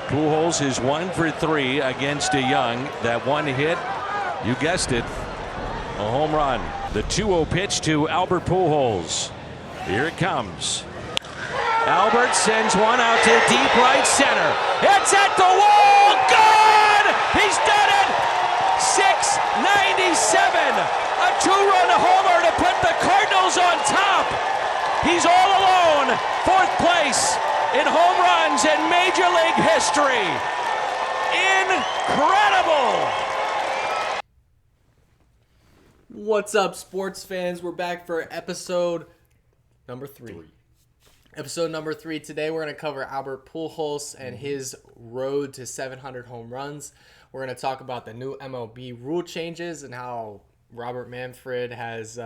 Pujols is 1 for 3 against DeYoung. That one hit, you guessed it, a home run. The 2-0 pitch to Albert Pujols. Here it comes. Albert sends one out to deep right center. It's at the wall. Good! He's done it! 697. A 2-run homer to put the Cardinals on top. He's all alone. 4th place in home runs in Major League history. Incredible! What's up, sports fans? We're back for episode number 3. Episode number 3. Today we're going to cover Albert Pujols and his road to 700 home runs. We're going to talk about the new MLB rule changes and how Robert Manfred has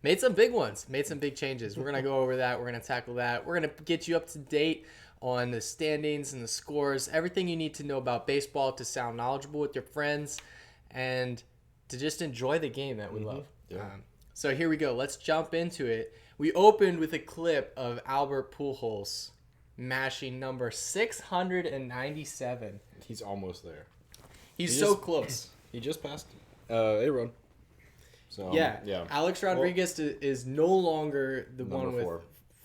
made some big ones, made some big changes. We're going to go over that. We're going to tackle that. We're going to get you up to date on the standings and the scores, everything you need to know about baseball to sound knowledgeable with your friends and to just enjoy the game that we love. Yeah. So here we go. Let's jump into it. We opened with a clip of Albert Pujols mashing number 697. He's almost there. He's so close. He just passed A-Rod. So Yeah. yeah. Alex Rodriguez is no longer the Number one with 4.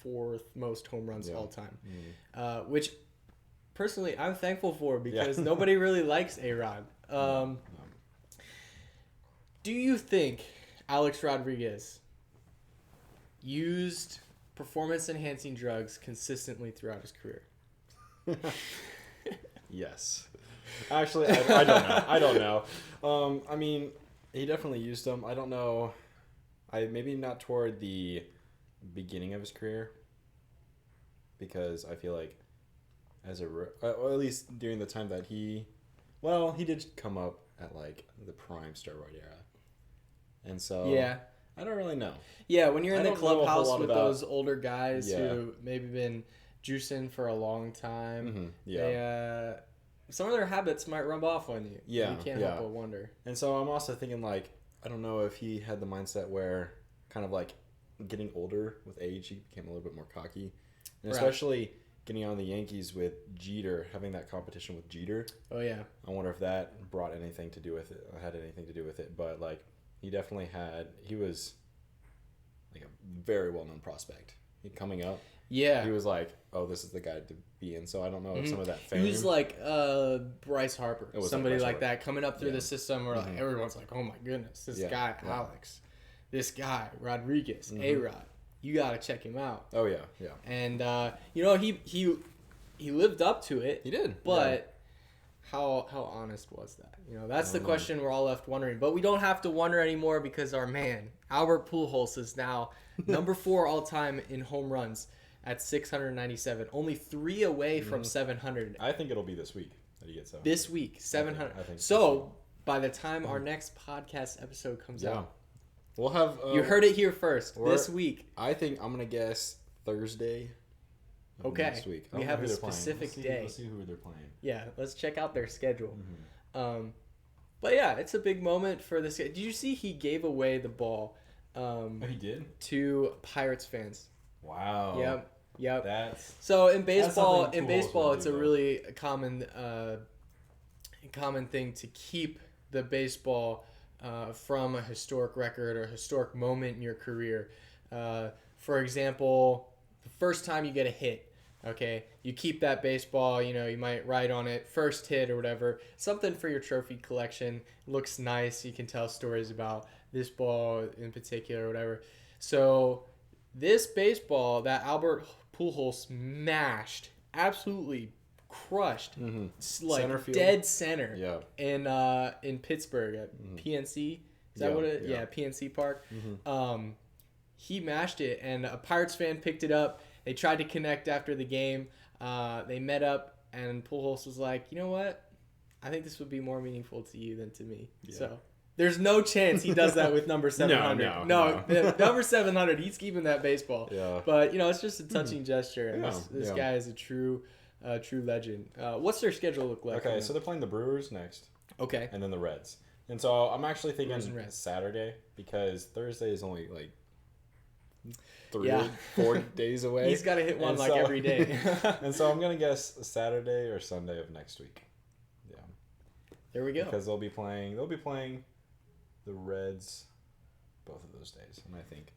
4th most home runs all time. Mm-hmm. Which, personally, I'm thankful for because nobody really likes A-Rod. Do you think Alex Rodriguez used performance-enhancing drugs consistently throughout his career? Yes. Actually, I don't know. I don't know. I mean, he definitely used them. I don't know. Maybe not toward the beginning of his career, because I feel like or at least during the time that he did come up at like the prime steroid era, and so Yeah. I don't really know. Yeah, when you're in I the don't know a whole clubhouse lot with about- those older guys Yeah. who maybe been juicing for a long time, Mhm, yeah. some of their habits might rub off on you. Yeah, You can't yeah. help but wonder. And so I'm also thinking, like, I don't know if he had the mindset where kind of like getting older with age, he became a little bit more cocky. And Right. especially getting on the Yankees with Jeter, having that competition with Jeter. Oh, yeah. I wonder if that had anything to do with it. But, like, he was like a very well-known prospect. Coming up, Yeah. he was like, oh, this is the guy to be in. So I don't know if some of that fame. He was like Bryce Harper, It was somebody Bryce like Harper. that coming up through Yeah. the system where like everyone's like, oh my goodness, this Yeah, guy yeah. Alex, this guy Rodriguez, A-Rod, you gotta check him out. Oh, yeah, yeah. And he lived up to it. He did. But how honest was that? That's the question we're all left wondering. But we don't have to wonder anymore because our man Albert Pujols is now number 4 all time in home runs at 697, only 3 away from 700. I think it'll be this week that he gets out. This week, 700. I think so by the time our next podcast episode comes Yeah. out, We'll have. you heard it here first. This week. I think I'm gonna guess Thursday. Of Okay. Next week. I We don't know have who a they're playing. specific day. Let's see who they're playing. Yeah, let's check out their schedule. Mm-hmm. But yeah, it's a big moment for this guy. Did you see he gave away the ball Oh, he did. to Pirates fans? Wow. Yep. That's. So in baseball, something Pujols would it's do, a though. really common thing to keep the baseball from a historic record or a historic moment in your career. For example, the first time you get a hit, okay, you keep that baseball. You might write on it first hit or whatever, something for your trophy collection. Looks nice. You can tell stories about this ball in particular or whatever. So this baseball that Albert Pujols smashed, absolutely crushed, like Center field. dead center. Yeah. In Pittsburgh at PNC. Is that Yeah, what it? yeah. Yeah, PNC Park. He mashed it, and a Pirates fan picked it up. They tried to connect after the game. They met up, and Pujols was like, you know what? I think this would be more meaningful to you than to me. Yeah. So there's no chance he does that with number 700. No. Number 700, he's keeping that baseball. Yeah. But, it's just a touching gesture, and Yeah, this yeah. guy is a true legend. What's their schedule look like? Okay, so they're playing the Brewers next, Okay. and then the Reds. And so I'm actually thinking Brewers and Reds. Saturday, because Thursday is only like 3 Yeah. or 4 days away. He's got to hit one And like so- every day. And so I'm gonna guess Saturday or Sunday of next week. Yeah, There we go. because they'll be playing the Reds both of those days, and I think,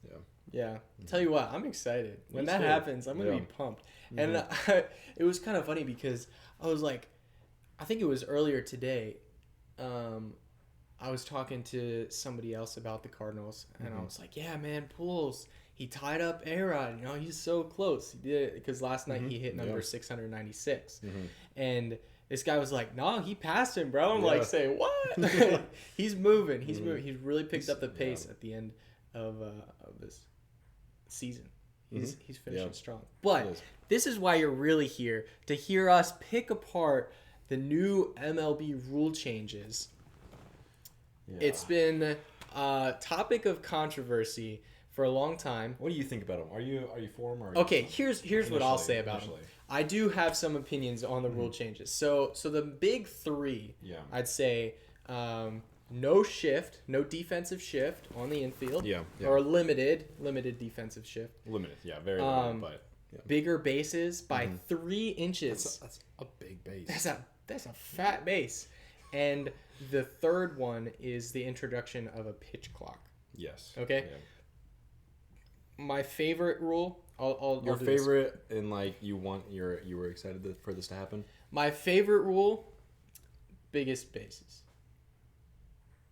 yeah. Yeah. Tell you what, I'm excited. When Me that too. happens, I'm going to Yeah. be pumped. And it was kind of funny because I was like, I think it was earlier today. I was talking to somebody else about the Cardinals, and I was like, yeah, man, Pujols, he tied up A-Rod. You know, he's so close. He did it because last night he hit number 696. And this guy was like, no, he passed him, bro. I'm like, say what? He's moving. He's moving. He's really picked up the pace at the end of this season. He's finishing strong. But this is why you're really here, to hear us pick apart the new MLB rule changes. Yeah. It's been a topic of controversy for a long time. What do you think about them? Are you for them or? Okay, here's what I'll say about them. initially. I do have some opinions on the rule changes. So the big three, I'd say, no shift, no defensive shift on the infield, or limited defensive shift. Limited, very limited, but bigger bases by 3 inches. that's a big base. That's a fat base. And the third one is the introduction of a pitch clock. Yes. Okay. Yeah. My favorite rule. I'll Your do this. favorite, and like you were excited for this to happen. My favorite rule: biggest bases.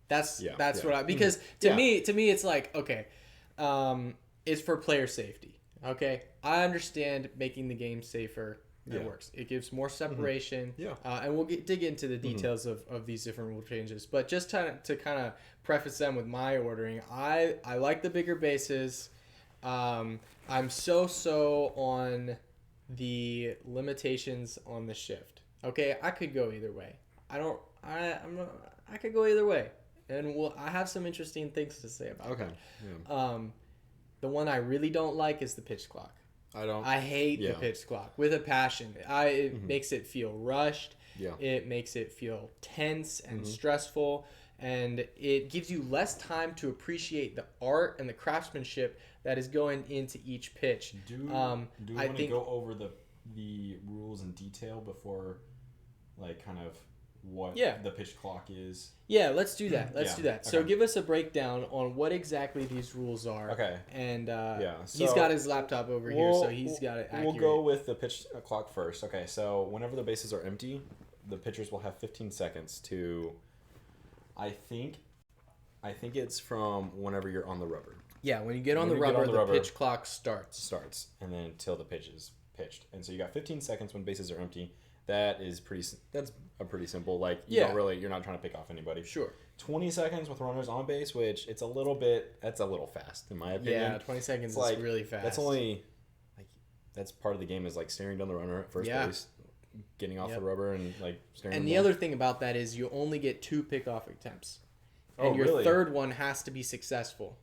That's what I, because to me it's like, okay, it's for player safety. Okay, I understand making the game safer. It works. It gives more separation. And we'll dig into the details of these different rule changes. But just to kind of preface them with my ordering, I like the bigger bases. I'm so on the limitations on the shift. Okay, I could go either way. I could go either way, and I have some interesting things to say about it. Yeah. The one I really don't like is the pitch clock. I hate the pitch clock with a passion. It makes it feel rushed. Yeah. It makes it feel tense and stressful, and it gives you less time to appreciate the art and the craftsmanship that is going into each pitch. Do we want to go over the rules in detail before, like, kind of what the pitch clock is? Yeah, let's do that. Let's do that. Okay. So give us a breakdown on what exactly these rules are. Okay. And so he's got his laptop over here, so he's got it accurate. We'll go with the pitch clock first. Okay, so whenever the bases are empty, the pitchers will have 15 seconds to, I think it's from whenever you're on the rubber. Yeah, when you get on the rubber, the pitch clock starts. And then until the pitch is pitched. And so you got 15 seconds when bases are empty. That's a pretty simple, like, you're not trying to pick off anybody. Sure. 20 seconds with runners on base, which that's a little fast in my opinion. Yeah, 20 seconds is really fast. That's only, like, that's part of the game is, like, staring down the runner at first base, getting off the rubber and, like, staring. And the other thing about that is you only get 2 pickoff attempts. And your third one has to be successful.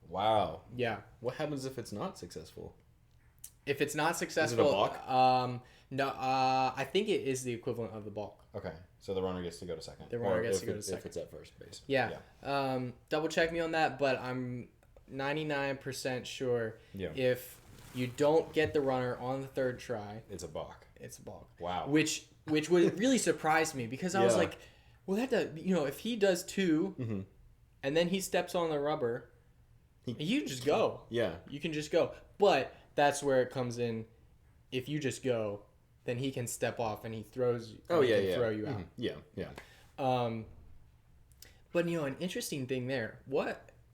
Wow. Yeah. What happens if it's not successful? If it's not successful, is it a balk? No, I think it is the equivalent of the balk. Okay, so the runner gets to go to second. The runner gets to go to second if it's at first base. Yeah. Double check me on that, but I'm 99% sure if you don't get the runner on the third try, it's a balk. It's a balk. Wow. Which would really surprise me because I was like, well, if he does 2, and then he steps on the rubber, you just go. Yeah. You can just go. But that's where it comes in. If you just go, then he can step off and he throws you. Throw you out. Yeah. But an interesting thing there.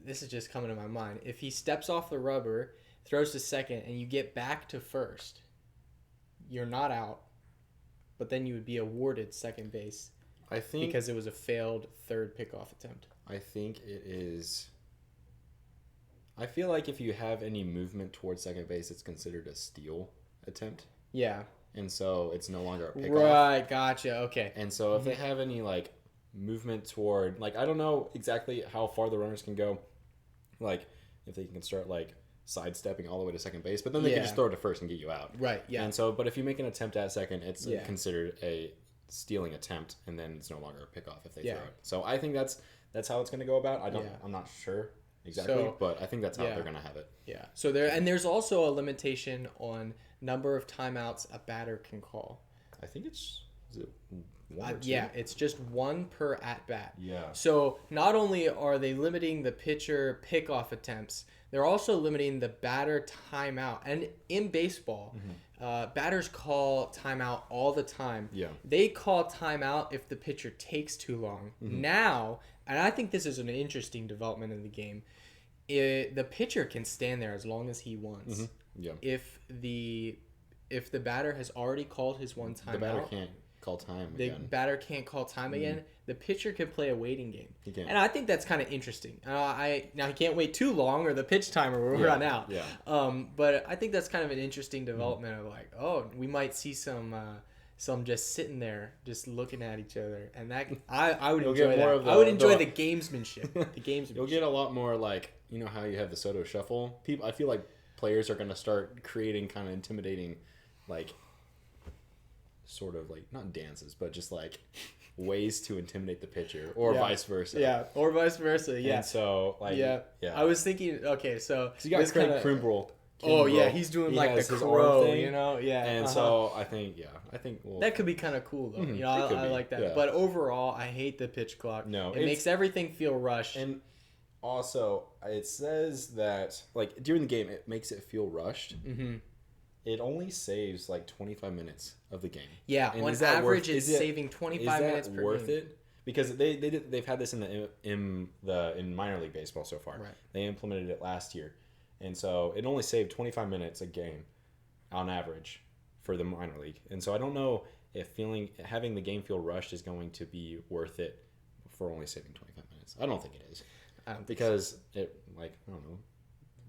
This is just coming to my mind. If he steps off the rubber, throws to second, and you get back to first, you're not out. But then you would be awarded second base. I think because it was a failed third pickoff attempt. I think it is. I feel like if you have any movement towards second base, it's considered a steal attempt. Yeah. And so it's no longer a pickoff. Right, gotcha. Okay. And so if they have any, like, movement toward, like, I don't know exactly how far the runners can go. Like, if they can start, like, sidestepping all the way to second base, but then they can just throw it to first and get you out. Right, yeah. And so, but if you make an attempt at second, it's considered a stealing attempt, and then it's no longer a pickoff if they throw it. So I think that's how it's going to go about. I'm not sure exactly, So, but I think that's how yeah. they're gonna have it. Yeah. So there's also a limitation on number of timeouts a batter can call. I think is it one or two? Yeah, it's just one per at bat. Yeah. So not only are they limiting the pitcher pickoff attempts, they're also limiting the batter timeout. And in baseball, batters call timeout all the time. Yeah. They call timeout if the pitcher takes too long. Now, and I think this is an interesting development in the game, the pitcher can stand there as long as he wants. Yeah. If the batter has already called his one timeout, The batter can't call time the again. batter can't call time again. The pitcher can play a waiting game, He can. and I think that's kind of interesting. Now he can't wait too long, or the pitch timer will run out. Yeah. But I think that's kind of an interesting development of like, oh, we might see some just sitting there, just looking at each other, and that I would You'll enjoy get more that. of the- I would enjoy the- the gamesmanship. The gamesmanship. You'll get a lot more like, you know how you have the Soto Shuffle? I feel like players are going to start creating kind of intimidating, like, sort of like, not dances, but just like ways to intimidate the pitcher or vice versa. Yeah, or vice versa. Yeah. And so, like, yeah. I was thinking, okay, so you got this Craig kinda- Kimbrel. Oh yeah, he's doing like the has his arm crow, thing. you know? Yeah. And so I think well, that could be kind of cool though. You know, it could I be, like that. yeah. But overall, I hate the pitch clock. No, it makes everything feel rushed. And also, it says that like during the game, it makes it feel rushed. Mm-hmm. It only saves like 25 minutes of the game. Yeah, And on is that average, worth- it's is it- saving 25 minutes Is per that worth game. it? Because they've had this in minor league baseball so far. Right. They implemented it last year, and so it only saved 25 minutes a game, on average, for the minor league. And so I don't know if having the game feel rushed is going to be worth it for only saving 25 minutes. I don't think it is. I don't think Because it, like, I don't know,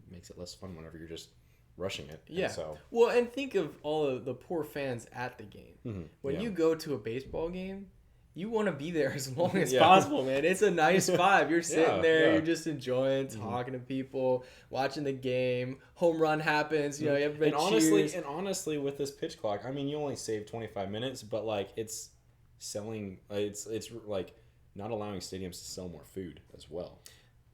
makes it less fun whenever you're just rushing it. Yeah. And so Well, and think of all of the poor fans at the game. When yeah. you go to a baseball game, you want to be there as long as Yeah. possible, man. It's a nice vibe. You're sitting Yeah, there, yeah. you're just enjoying, talking to people, watching the game. Home run happens, you know, everybody cheers. And honestly, with this pitch clock, I mean, you only save 25 minutes, but like it's selling, it's like not allowing stadiums to sell more food as well,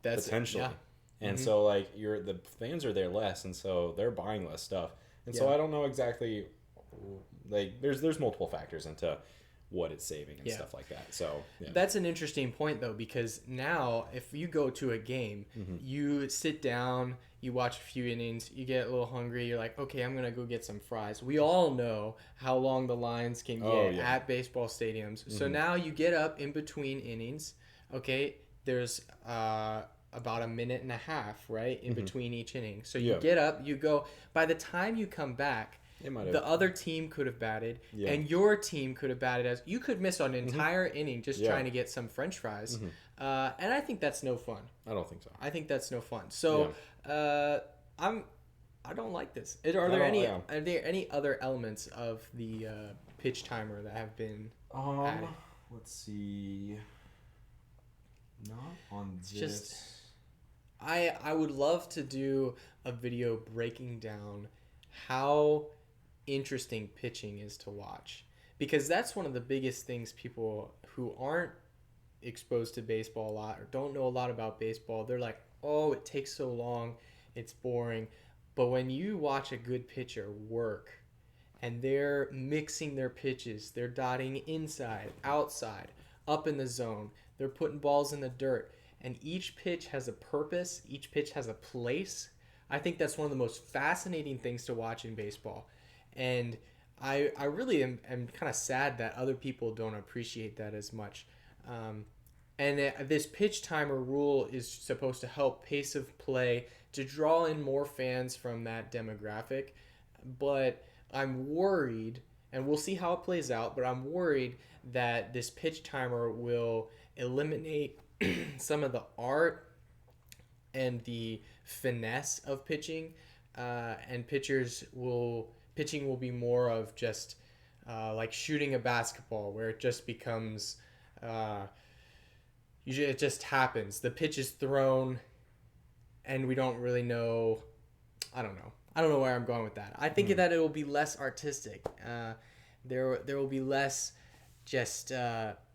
That's potentially. Yeah. And so like the fans are there less, and so they're buying less stuff. And so Yeah. I don't know exactly, like there's multiple factors into what it's saving and stuff like that. So yeah. That's an interesting point, though, because now if you go to a game, you sit down, you watch a few innings, you get a little hungry, you're like, okay, I'm going to go get some fries. We all know how long the lines can get at baseball stadiums. So now you get up in between innings, okay, there's about a minute and a half, right, in between each inning. So you get up, you go, by the time you come back, the other team could have batted, and your team could have batted as you could miss an entire inning just trying to get some French fries, and I think that's no fun. I don't think so. I think that's no fun. So I don't like this. Are there any other elements of the pitch timer that have been added? Let's see. Not on this. Just I would love to do a video breaking down how interesting pitching is to watch, because that's one of the biggest things people who aren't exposed to baseball a lot or don't know a lot about baseball, they're like, oh, it takes so long, it's boring. But when you watch a good pitcher work and they're mixing their pitches, they're dotting inside, outside, up in the zone, they're putting balls in the dirt, and each pitch has a purpose, each pitch has a place, I think that's one of the most fascinating things to watch in baseball. And I really am kind of sad that other people don't appreciate that as much. This pitch timer rule is supposed to help pace of play, to draw in more fans from that demographic. But I'm worried, and we'll see how it plays out, but I'm worried that this pitch timer will eliminate some of the art and the finesse of pitching, and pitching will be more of just like shooting a basketball, where it just becomes usually it just happens. The pitch is thrown, and we don't really know. I don't know where I'm going with that. I think that it will be less artistic. There will be less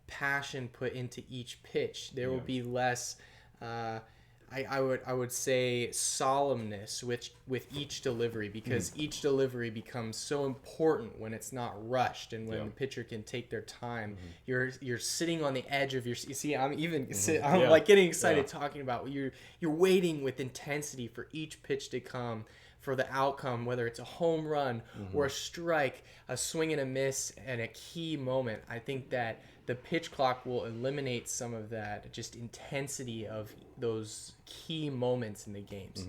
passion put into each pitch. There will be less. I would say solemnness with each delivery, because each delivery becomes so important when it's not rushed and when the pitcher can take their time. You're sitting on the edge of your. You see, I'm like getting excited talking about you're waiting with intensity for each pitch to come, for the outcome, whether it's a home run or a strike, a swing and a miss, and a key moment. I think that the pitch clock will eliminate some of that just intensity of those key moments in the games.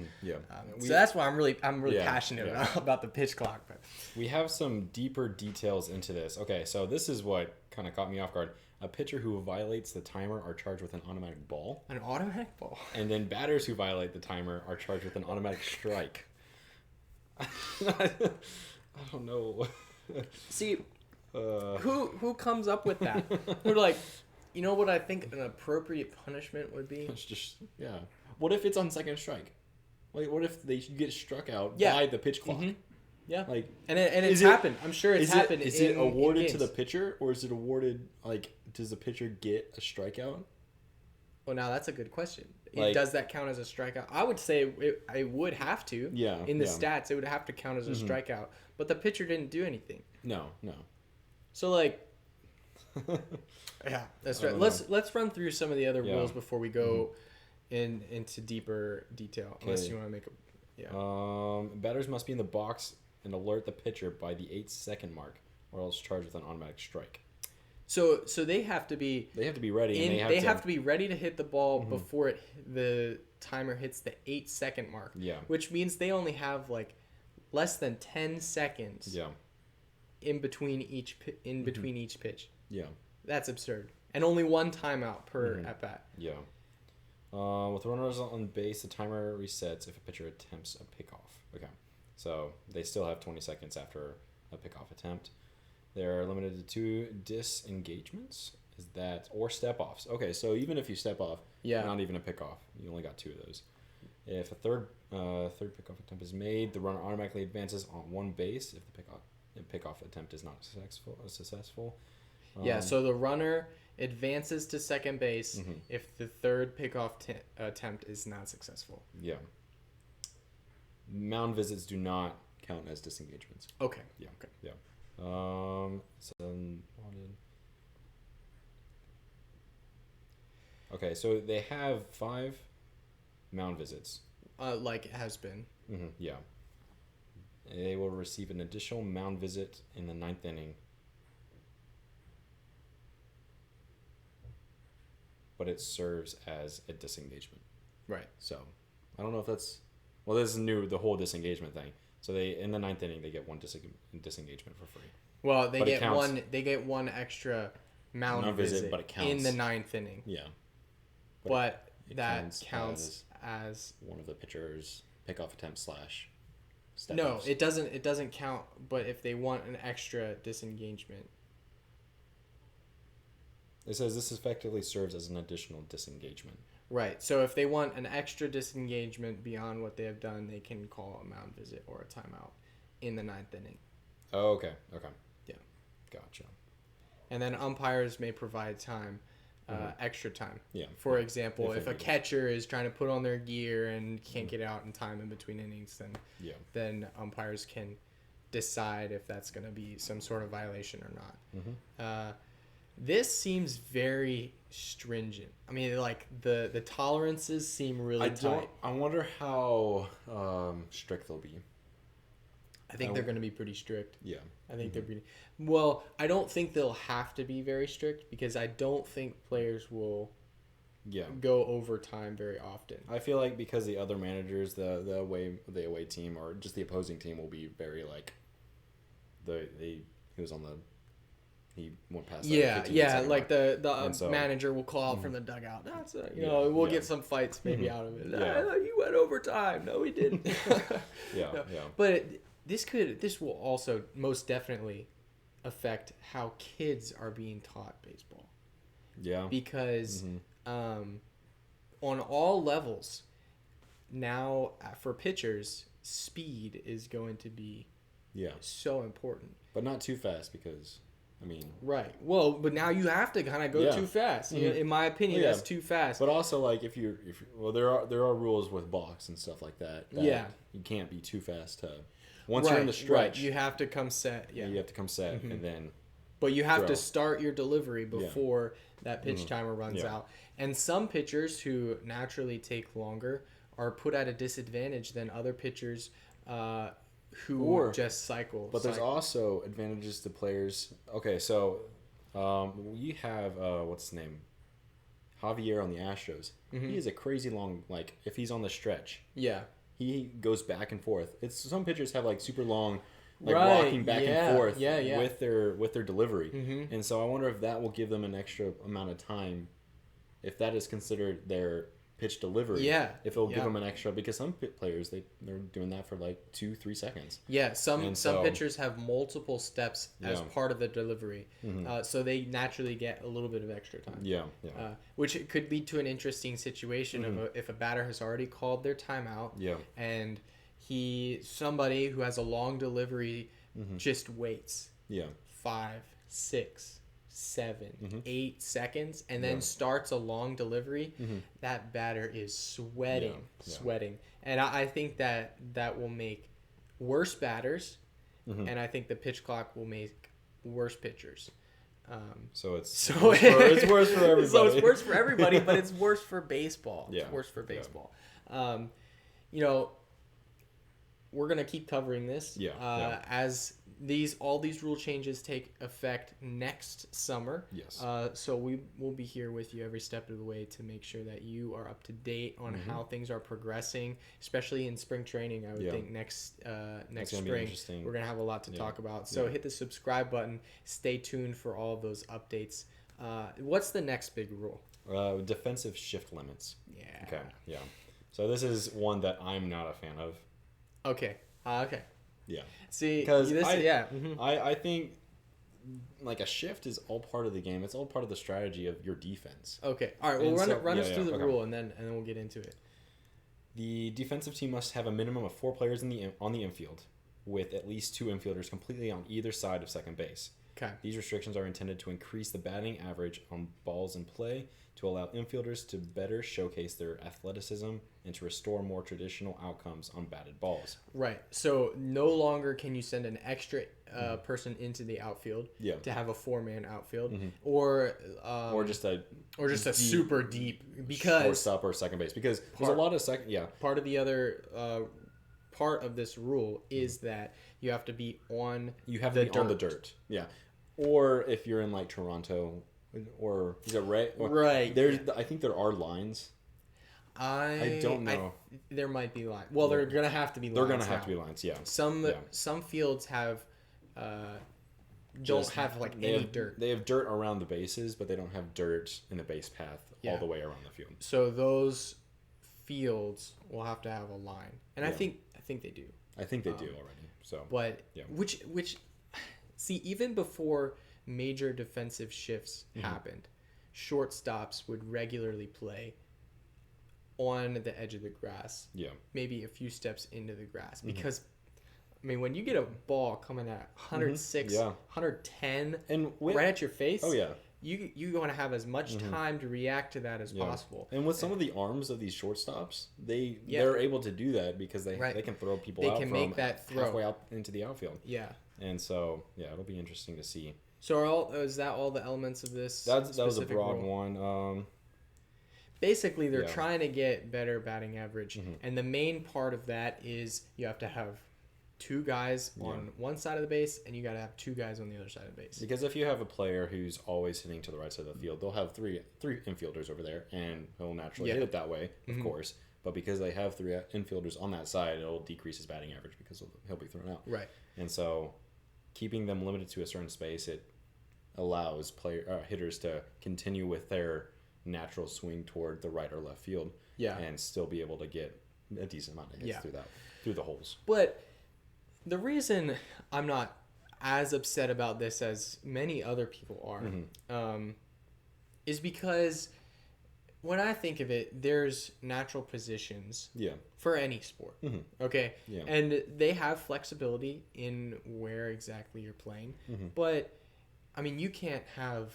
So that's why I'm really passionate about the pitch clock. But we have some deeper details into this. Okay, so this is what kind of caught me off guard. A pitcher who violates the timer are charged with an automatic ball. An automatic ball. And then batters who violate the timer are charged with an automatic strike. I don't know. See, who comes up with that? Who're like, you know what I think an appropriate punishment would be? It's just What if it's on second strike? Like, what if they get struck out by the pitch clock? Yeah, like, and it's happened. I'm sure it's happened. Is it awarded to the pitcher, or is it awarded does the pitcher get a strikeout? Well, now that's a good question. Like, does that count as a strikeout? I would say it would have to. Yeah. In the stats, it would have to count as a strikeout. But the pitcher didn't do anything. No. So yeah, that's right. Let's run through some of the other rules before we go into deeper detail. Unless you want to make a batters must be in the box and alert the pitcher by the 8-second mark, or else charged with an automatic strike. So they have to be. They have to be ready. They have to be ready to hit the ball before the timer hits the 8-second mark. Yeah. Which means they only have less than 10 seconds. Yeah. In between each pitch. Yeah. That's absurd. And only one timeout per at bat. Yeah. With runners on base, the timer resets if a pitcher attempts a pickoff. Okay. So they still have 20 seconds after a pickoff attempt. They're limited to 2 disengagements. Is that or step offs? Okay, so even if you step off, not even a pickoff, you only got 2 of those. If a third pickoff attempt is made, the runner automatically advances on one base if the pickoff attempt is not successful. So the runner advances to second base if the third pickoff attempt is not successful. Yeah. Mound visits do not count as disengagements. Okay. Yeah. Okay. Yeah. Okay, so they have 5 mound visits. Like it has been. Yeah. They will receive an additional mound visit in the 9th inning. But it serves as a disengagement. Right. So, I don't know if that's... Well, this is new, the whole disengagement thing. So in the 9th inning, they get one disengagement for free. Well, they get one extra mound visit, but it counts in the 9th inning. Yeah. But that counts as one of the pitcher's pickoff attempt / step No, ups. it doesn't count, but if they want an extra disengagement. It says this effectively serves as an additional disengagement. Right. So if they want an extra disengagement beyond what they have done, they can call a mound visit or a timeout in the 9th inning. Oh, okay. Yeah. Gotcha. And then umpires may provide time, extra time. Yeah. For example, if a catcher is trying to put on their gear and can't get out in time in between innings, then umpires can decide if that's going to be some sort of violation or not. This seems very stringent. I mean, the tolerances seem really tight. I wonder how strict they'll be. I think they're going to be pretty strict. Yeah. I think they're pretty... Well, I don't think they'll have to be very strict because I don't think players will go overtime very often. I feel like because the other managers, the away team or just the opposing team will be very he went past that. Like the manager will call out from the dugout. That's we'll get some fights maybe out of it. You went overtime. No, we didn't. But this will also most definitely affect how kids are being taught baseball. Yeah. Because on all levels now for pitchers, speed is going to be so important. But not too fast because I mean, Right. Well, but now you have to kind of go too fast. You know, in my opinion, that's too fast. But also, like, if there are rules with balks and stuff like that. You can't be too fast. Once you're in the stretch, you have to come set. Yeah. You have to come set and then. But you have to start your delivery before that pitch timer runs out. And some pitchers who naturally take longer are put at a disadvantage than other pitchers who just cycle. But there's also advantages to players. Okay, so we have what's his name? Javier on the Astros. He is a crazy long, like, if he's on the stretch. Yeah. He goes back and forth. Some pitchers have like super long, like walking back and forth with their delivery. And so I wonder if that will give them an extra amount of time, if that is considered their pitch delivery. Yeah. If it'll give them an extra, because some players they're doing that for like 2-3 seconds. Yeah. Some pitchers have multiple steps as part of the delivery, so they naturally get a little bit of extra time. Yeah. Which could lead to an interesting situation of if a batter has already called their timeout. Yeah. And somebody who has a long delivery just waits. Yeah. 5, 6, 7, 8 seconds, and then starts a long delivery. That batter is sweating. And I think that will make worse batters, and I think the pitch clock will make worse pitchers. So it's worse for everybody. So it's worse for everybody, but it's worse for baseball. Yeah. It's worse for baseball. We're gonna keep covering this. As all these rule changes take effect next summer. Yes. So we will be here with you every step of the way to make sure that you are up to date on how things are progressing, especially in spring training. I would think next spring we're gonna have a lot to talk about. So hit the subscribe button. Stay tuned for all of those updates. What's the next big rule? Defensive shift limits. Yeah. Okay. Yeah. So this is one that I'm not a fan of. Okay. Yeah. See, because I think like a shift is all part of the game. It's all part of the strategy of your defense. Okay. All right. Well, run us through the rule, and then we'll get into it. The defensive team must have a minimum of 4 players on the infield, with at least 2 infielders completely on either side of second base. Okay. These restrictions are intended to increase the batting average on balls in play, to allow infielders to better showcase their athleticism, and to restore more traditional outcomes on batted balls. Right. So no longer can you send an extra person into the outfield to have a 4-man outfield, or just a super deep, because shortstop or second base, because there's a lot of part of the other part of this rule is that you have to be on on the dirt. Yeah. Or if you're in like Toronto, or is it right? Right. I think there are lines. I don't know. There might be lines. Well, they're gonna have to be lines. They're gonna have to be lines. Yeah. Some fields have don't have like any dirt. They have dirt around the bases, but they don't have dirt in the base path all the way around the field. So those fields will have to have a line, and I think they do. I think they do already. So, but which see, even before major defensive shifts happened, shortstops would regularly play on the edge of the grass. Yeah. Maybe a few steps into the grass, because I mean, when you get a ball coming at 106, 110 and right at your face, you're going to have as much time to react to that as possible. And with some of the arms of these shortstops, they're able to do that because they can throw people out from make that throw halfway out into the outfield. Yeah. And so, it'll be interesting to see. So is that all the elements of this? That was a broad one. Basically, they're trying to get better batting average, and the main part of that is you have to have 2 guys on one side of the base, and you got to have 2 guys on the other side of the base. Because if you have a player who's always hitting to the right side of the field, they'll have three infielders over there, and he'll naturally hit it that way, of course. But because they have 3 infielders on that side, it'll decrease his batting average because he'll be thrown out. Right. And so, keeping them limited to a certain space, it allows hitters to continue with their natural swing toward the right or left field, and still be able to get a decent amount of hits through the holes. But the reason I'm not as upset about this as many other people are, is because when I think of it, there's natural positions for any sport. Okay? Yeah. And they have flexibility in where exactly you're playing. But I mean, you can't have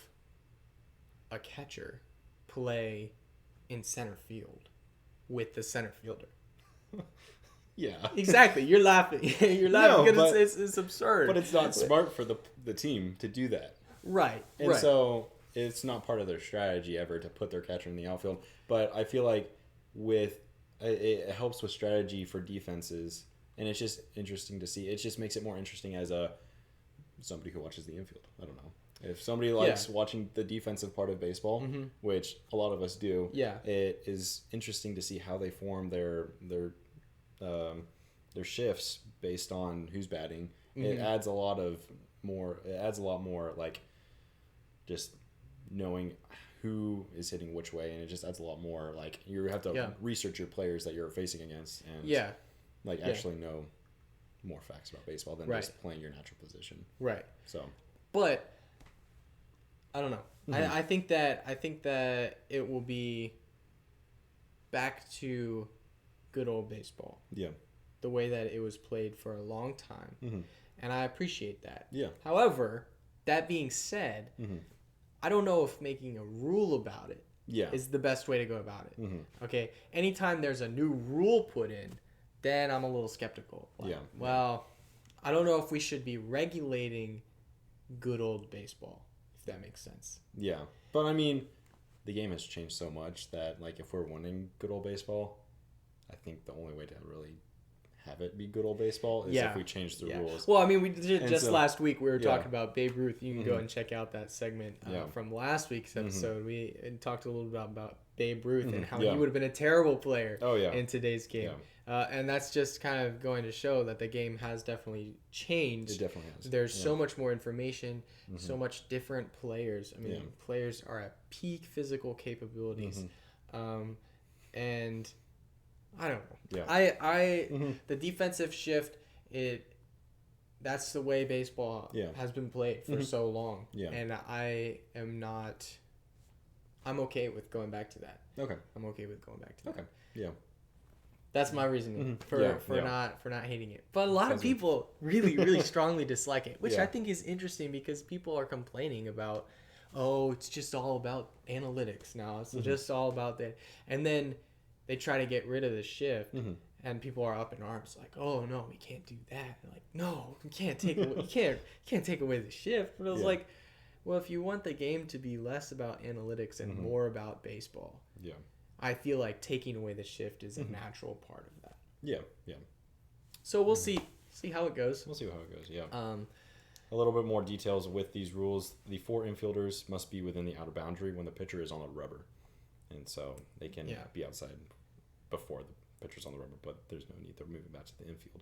a catcher play in center field with the center fielder. Yeah. Exactly. You're laughing. You're laughing No, because but- it's absurd. But it's not smart for the team to do that. Right. And right. so it's not part of their strategy ever to put their catcher in the outfield. But I feel like it helps with strategy for defenses, and it's just interesting to see. It just makes it more interesting as somebody who watches the infield. I don't know. If somebody likes watching the defensive part of baseball, which a lot of us do, it is interesting to see how they form their shifts based on who's batting. It adds a lot more like just knowing who is hitting which way, and it just adds a lot more like you have to research your players that you're facing against and actually know more facts about baseball than just playing your natural position. Right. So, but I don't know. I think that it will be back to good old baseball. Yeah. The way that it was played for a long time. And I appreciate that. Yeah. However, that being said, I don't know if making a rule about it is the best way to go about it. Okay? Anytime there's a new rule put in, then I'm a little skeptical. Like, well, I don't know if we should be regulating good old baseball, if that makes sense. Yeah. But I mean, the game has changed so much that like if we're wanting good old baseball, I think the only way to really have it be good old baseball is if we change the rules. Well, I mean, we did just last week we were talking about Babe Ruth. You can go and check out that segment from last week's episode. We talked a little bit about Babe Ruth and how he would have been a terrible player in today's game. And that's just kind of going to show that the game has definitely changed. It definitely has. There's so much more information, so much different players. I mean, players are at peak physical capabilities. And I don't know. Yeah. The defensive shift, that's the way baseball has been played for so long. Yeah. And I'm okay with going back to that. Okay. I'm okay with going back to that. Okay. Yeah. That's my reasoning for not hating it. But a lot of people really strongly dislike it, which I think is interesting because people are complaining about, oh, it's just all about analytics now. It's just all about that. And then they try to get rid of the shift, and people are up in arms like, "Oh no, we can't do that." Like, no, we can't take away, you can't take away the shift. But it was like, well, if you want the game to be less about analytics and more about baseball, I feel like taking away the shift is a natural part of that. Yeah. So we'll see how it goes. We'll see how it goes. Yeah. A little bit more details with these rules. The 4 infielders must be within the outer boundary when the pitcher is on the rubber, and so they can be outside before the pitcher's on the rubber, but there's no need. They're moving back to the infield.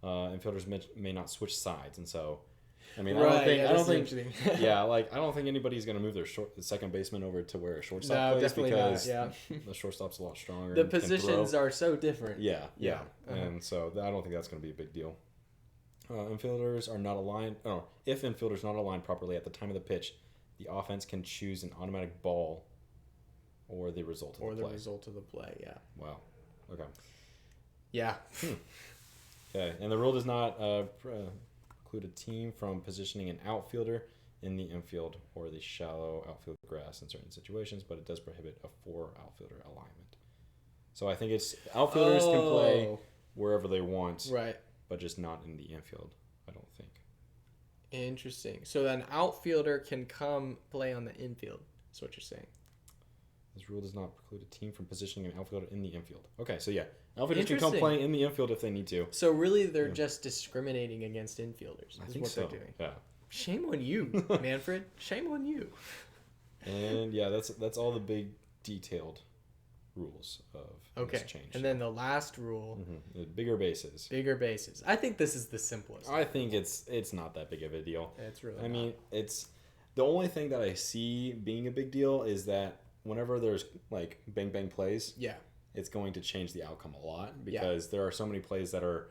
Infielders may not switch sides, and so I mean, I don't think anybody's going to move their second baseman over to where a shortstop plays because the shortstop's a lot stronger. The positions are so different. Yeah. And so I don't think that's going to be a big deal. Infielders are not aligned. Oh, if infielders not aligned properly at the time of the pitch, the offense can choose an automatic ball or the result of the play. Or the result of the play, yeah. Wow. Okay. Yeah. Okay. And the rule does not preclude a team from positioning an outfielder in the infield or the shallow outfield grass in certain situations, but it does prohibit a 4 outfielder alignment. So I think it's outfielders can play wherever they want, right? But just not in the infield, I don't think. Interesting. So an outfielder can come play on the infield. That's what you're saying. This rule does not preclude a team from positioning an outfielder in the infield. Okay, so outfielders can come play in the infield if they need to. So really, they're just discriminating against infielders. I think so. They're doing. Yeah. Shame on you, Manfred. Shame on you. And that's all the big detailed rules of this change. And then the last rule, the bigger bases. Bigger bases. I think this is the simplest. I think it's not that big of a deal. It's really. I mean, it's the only thing that I see being a big deal is that whenever there's like bang bang plays, it's going to change the outcome a lot because there are so many plays that are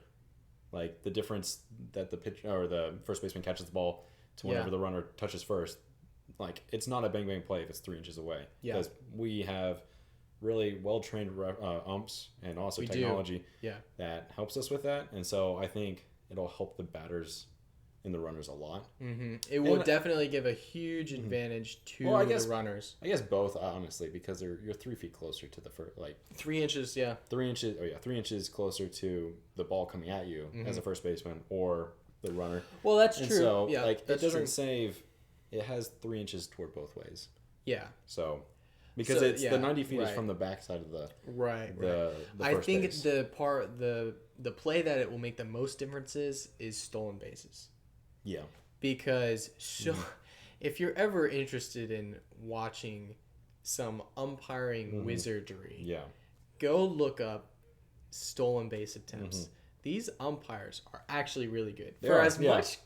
like the difference that the pitch or the first baseman catches the ball to whenever the runner touches first. Like it's not a bang bang play if it's 3 inches away because we have really well-trained umps and also technology that helps us with that. And so I think it'll help the batters in the runners a lot. Mm-hmm. It will definitely give a huge advantage to the runners. I guess both, honestly, because you're 3 feet closer to the first, like 3 inches, yeah. 3 inches. Oh yeah, 3 inches closer to the ball coming at you as a first baseman or the runner. Well, that's and true. So yeah, like it doesn't true. save. It has 3 inches toward both ways. Yeah. So. Because the 90 feet is from the backside of the the I first think base. the play that it will make the most differences is stolen bases. Yeah. Because if you're ever interested in watching some umpiring wizardry, go look up stolen base attempts. These umpires are actually really good. For as much,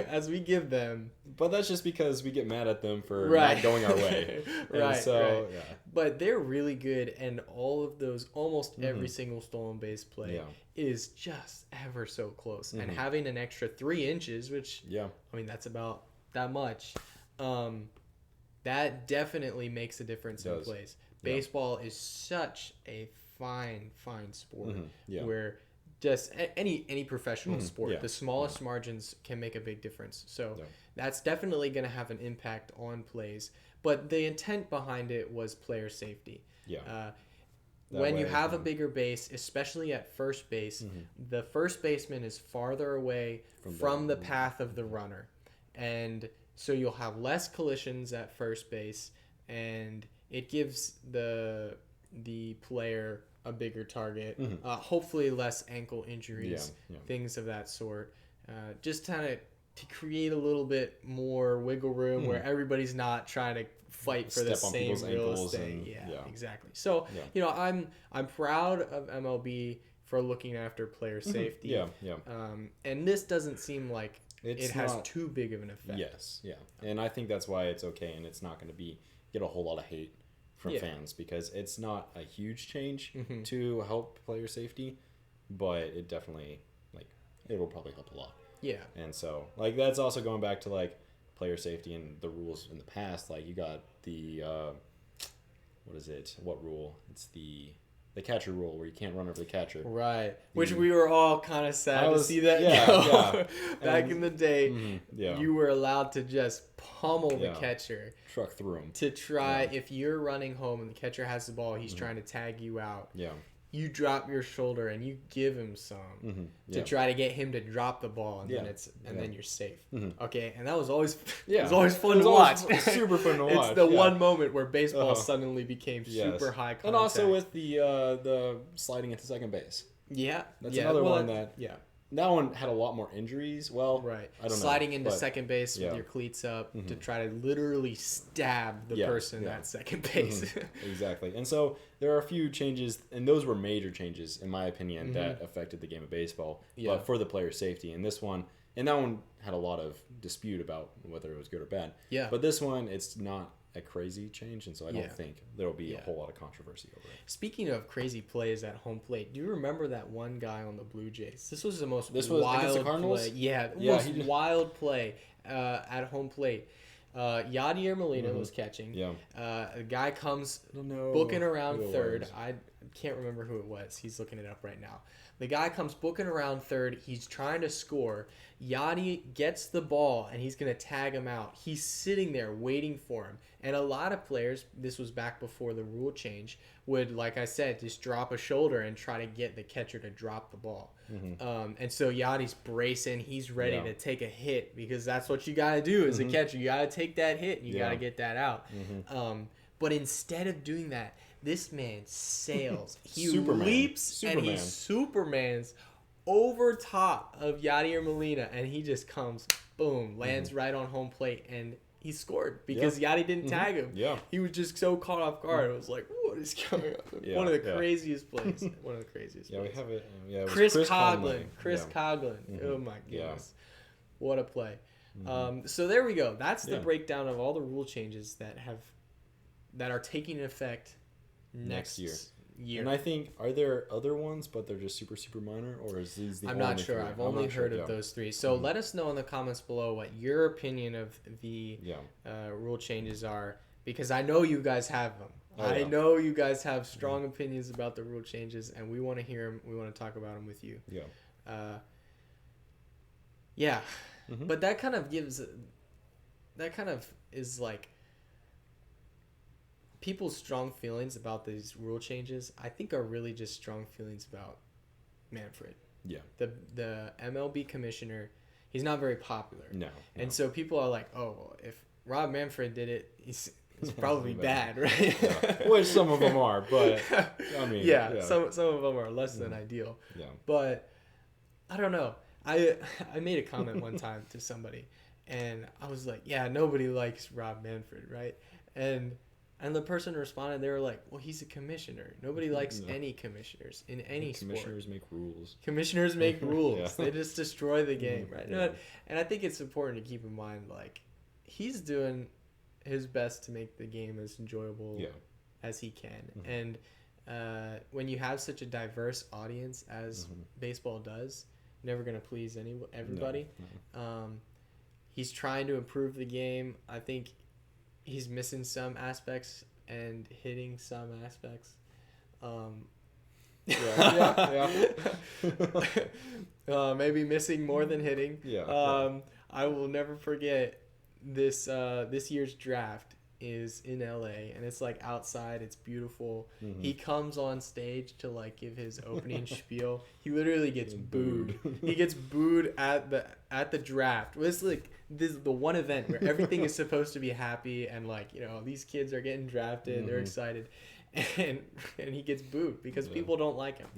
as we give them. But that's just because we get mad at them for not going our way. Yeah. But they're really good, and all of those, almost every single stolen base play is just ever so close. And having an extra 3 inches, which, I mean, that's about that much, that definitely makes a difference in plays. Baseball is such a fine sport where just any professional sport, the smallest margins can make a big difference. So that's definitely going to have an impact on plays. But the intent behind it was player safety. When you have a bigger base, especially at first base, the first baseman is farther away from the path of the runner. And so you'll have less collisions at first base, and it gives the player a bigger target, hopefully less ankle injuries, things of that sort. Just kind of to create a little bit more wiggle room where everybody's not trying to fight for the same real estate. Exactly. So I'm proud of MLB for looking after player safety. And this doesn't seem like it has too big of an effect. Yes, and I think that's why it's okay, and it's not going to get a whole lot of hate from fans, because it's not a huge change to help player safety, but it definitely, it will probably help a lot. Yeah. And so, that's also going back to, player safety and the rules in the past. You got the, what rule? It's the catcher rule, where you can't run over the catcher. Right. Which we were all kind of sad to see that go. Back in the day, you were allowed to just pummel the catcher. Truck through him. To try, if you're running home and the catcher has the ball, he's trying to tag you out. Yeah. You drop your shoulder and you give him some to try to get him to drop the ball, and then you're safe. Okay, and that was always it was always fun to watch. Super fun to watch. It's the one moment where baseball suddenly became super high contact. And also with the sliding into second base. Yeah, that's another one that that one had a lot more injuries. Well, right. I don't know. Sliding into second base with your cleats up to try to literally stab the person at second base. Exactly. And so there are a few changes, and those were major changes, in my opinion, that affected the game of baseball, but for the player safety. And this one, and that one had a lot of dispute about whether it was good or bad. Yeah. But this one, it's not a crazy change, and so I don't think there will be a whole lot of controversy over it. Speaking of crazy plays at home plate, do you remember that one guy on the Blue Jays? This was the most against wild the Cardinals? play. Yeah, most wild play at home plate. Yadier Molina was catching. Yeah. A guy comes booking around third. I can't remember who it was. He's looking it up right now. The guy comes booking around third. He's trying to score. Yadi gets the ball, and he's going to tag him out. He's sitting there waiting for him. And a lot of players, this was back before the rule change, would, like I said, just drop a shoulder and try to get the catcher to drop the ball. And so Yadi's bracing. He's ready to take a hit, because that's what you got to do as a catcher. You got to take that hit, and you got to get that out. But instead of doing that, this man sails. He leaps and he Supermans over top of Yadier Molina, and he just comes, boom, lands right on home plate, and he scored because Yadi didn't tag him. Yeah. He was just so caught off guard. It was like, what is going on? One of the craziest plays. One of the craziest plays. We have it. It was Chris Coughlin. Chris Coughlin. Oh, my goodness. What a play. So there we go. That's the breakdown of all the rule changes that are taking effect next year. And I think, are there other ones, but they're just super, super minor, or is these the I'm not sure. I've only heard of those three. So let us know in the comments below what your opinion of the rule changes are, because I know you guys have them. I know you guys have strong opinions about the rule changes, and we want to hear them. We want to talk about them with you. Yeah, but that kind of is like people's strong feelings about these rule changes. I think are really just strong feelings about Manfred. Yeah. The MLB commissioner, he's not very popular. No. And so people are like, oh, well, if Rob Manfred did it, it's probably bad, right? Yeah. Which some of them are, but I mean, some of them are less than ideal. Yeah. But I don't know. I made a comment one time to somebody, and I was like, yeah, nobody likes Rob Manfred, right? And the person responded, they were like, well, he's a commissioner. Nobody likes any commissioners in any sport. Commissioners make rules. Commissioners make rules. Yeah. They just destroy the game, right? Yeah. And I think it's important to keep in mind, like, he's doing his best to make the game as enjoyable as he can. And when you have such a diverse audience as baseball does, you're never going to please everybody. No. He's trying to improve the game. I think he's missing some aspects and hitting some aspects. Maybe missing more than hitting. I will never forget this year's draft is in LA, and it's like outside, it's beautiful. He comes on stage to like give his opening spiel. He literally gets booed. He gets booed at the draft. This is the one event where everything is supposed to be happy, and like, you know, these kids are getting drafted, they're excited, and he gets booed because people don't like him.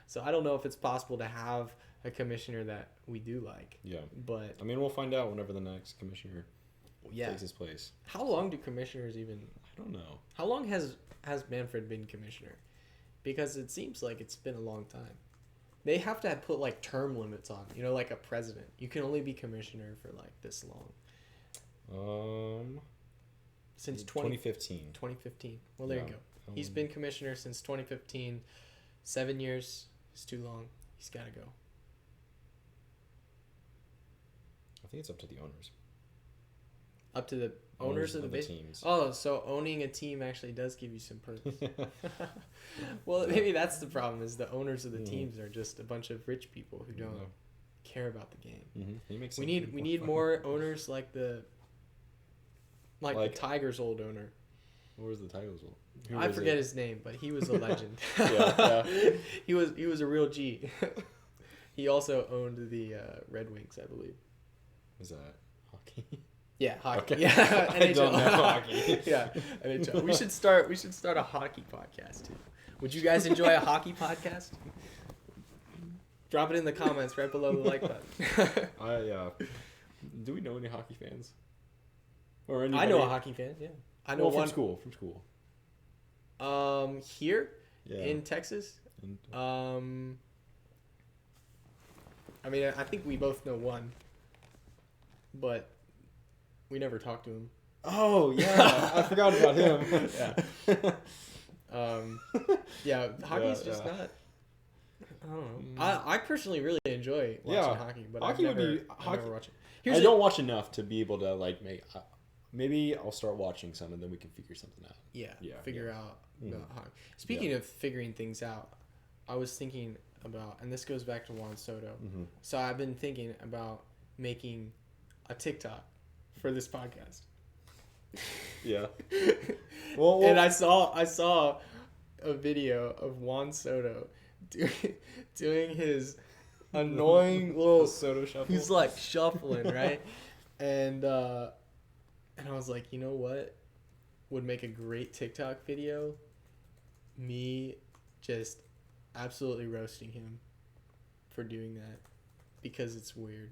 So I don't know if it's possible to have a commissioner that we do like. Yeah. But I mean, we'll find out whenever the next commissioner takes his place. How long do commissioners even? I don't know. How long has Manfred been commissioner? Because it seems like it's been a long time. They have to put like term limits on. You know, like a president. You can only be commissioner for like this long. Since 2015. 2015. Well, there you go. He's been commissioner since 2015. 7 years is too long. He's got to go. I think it's up to the owners. Up to the owners of the teams. Oh, so owning a team actually does give you some perks. Well, maybe that's the problem, is the owners of the teams are just a bunch of rich people who don't care about the game. We need more owners like the Tigers' old owner. What was the Tigers' old? I forget his name, but he was a legend. He was a real G. He also owned the Red Wings, I believe. Was that hockey? Yeah, hockey. Okay. Yeah, NHL. I don't know hockey. Yeah, NHL. We should start a hockey podcast too. Would you guys enjoy a hockey podcast? Drop it in the comments right below the like button. Do we know any hockey fans? Or I know a hockey fan. Yeah, I know one from school. Here in Texas. I mean, I think we both know one, but we never talked to him. Oh yeah, I forgot about him. Yeah. Hockey's just not. I don't know. I personally really enjoy watching hockey, but I've never watched it. I don't watch enough to be able to like make. Maybe I'll start watching some and then we can figure something out. Figure out about hockey. Speaking of figuring things out, I was thinking about, and this goes back to Juan Soto. So I've been thinking about making a TikTok for this podcast. Yeah. And I saw a video of Juan Soto doing his annoying little Soto shuffle. He's like shuffling, right? And I was like, you know what would make a great TikTok video? Me just absolutely roasting him for doing that because it's weird.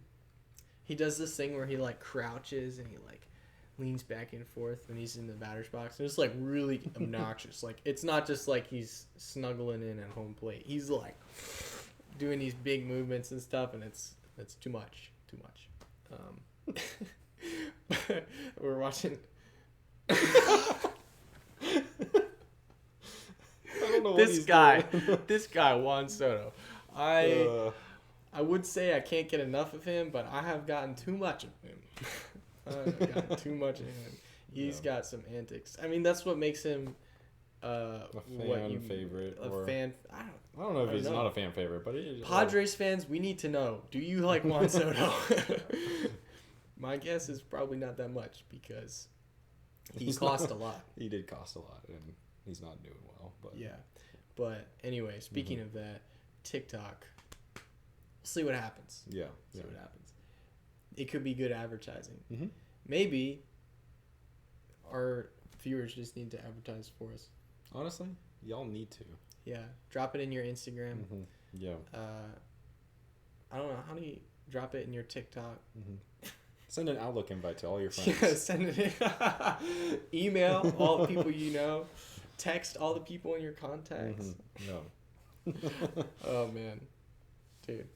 He does this thing where he like crouches and he like leans back and forth when he's in the batter's box. And it's like really obnoxious. Like, it's not just like he's snuggling in at home plate. He's like doing these big movements and stuff, and it's too much. We're watching. I don't know this guy Juan Soto. I would say I can't get enough of him, but I have gotten too much of him. He's got some antics. I mean, that's what makes him favorite. A fan. I don't know if he's know. not a fan favorite, but Padres fans, we need to know. Do you like Juan Soto? My guess is probably not that much because he cost a lot. He did cost a lot, and he's not doing well. But yeah. But anyway, speaking of that, TikTok. We'll see what happens. Yeah. See what happens. It could be good advertising. Mm-hmm. Maybe our viewers just need to advertise for us. Honestly, y'all need to. Yeah. Drop it in your Instagram. Mm-hmm. Yeah. I don't know. How do you drop it in your TikTok? Mm-hmm. Send an Outlook invite to all your friends. Yeah, send it in. Email all the people you know. Text all the people in your contacts. Mm-hmm. No. Oh, man. Dude.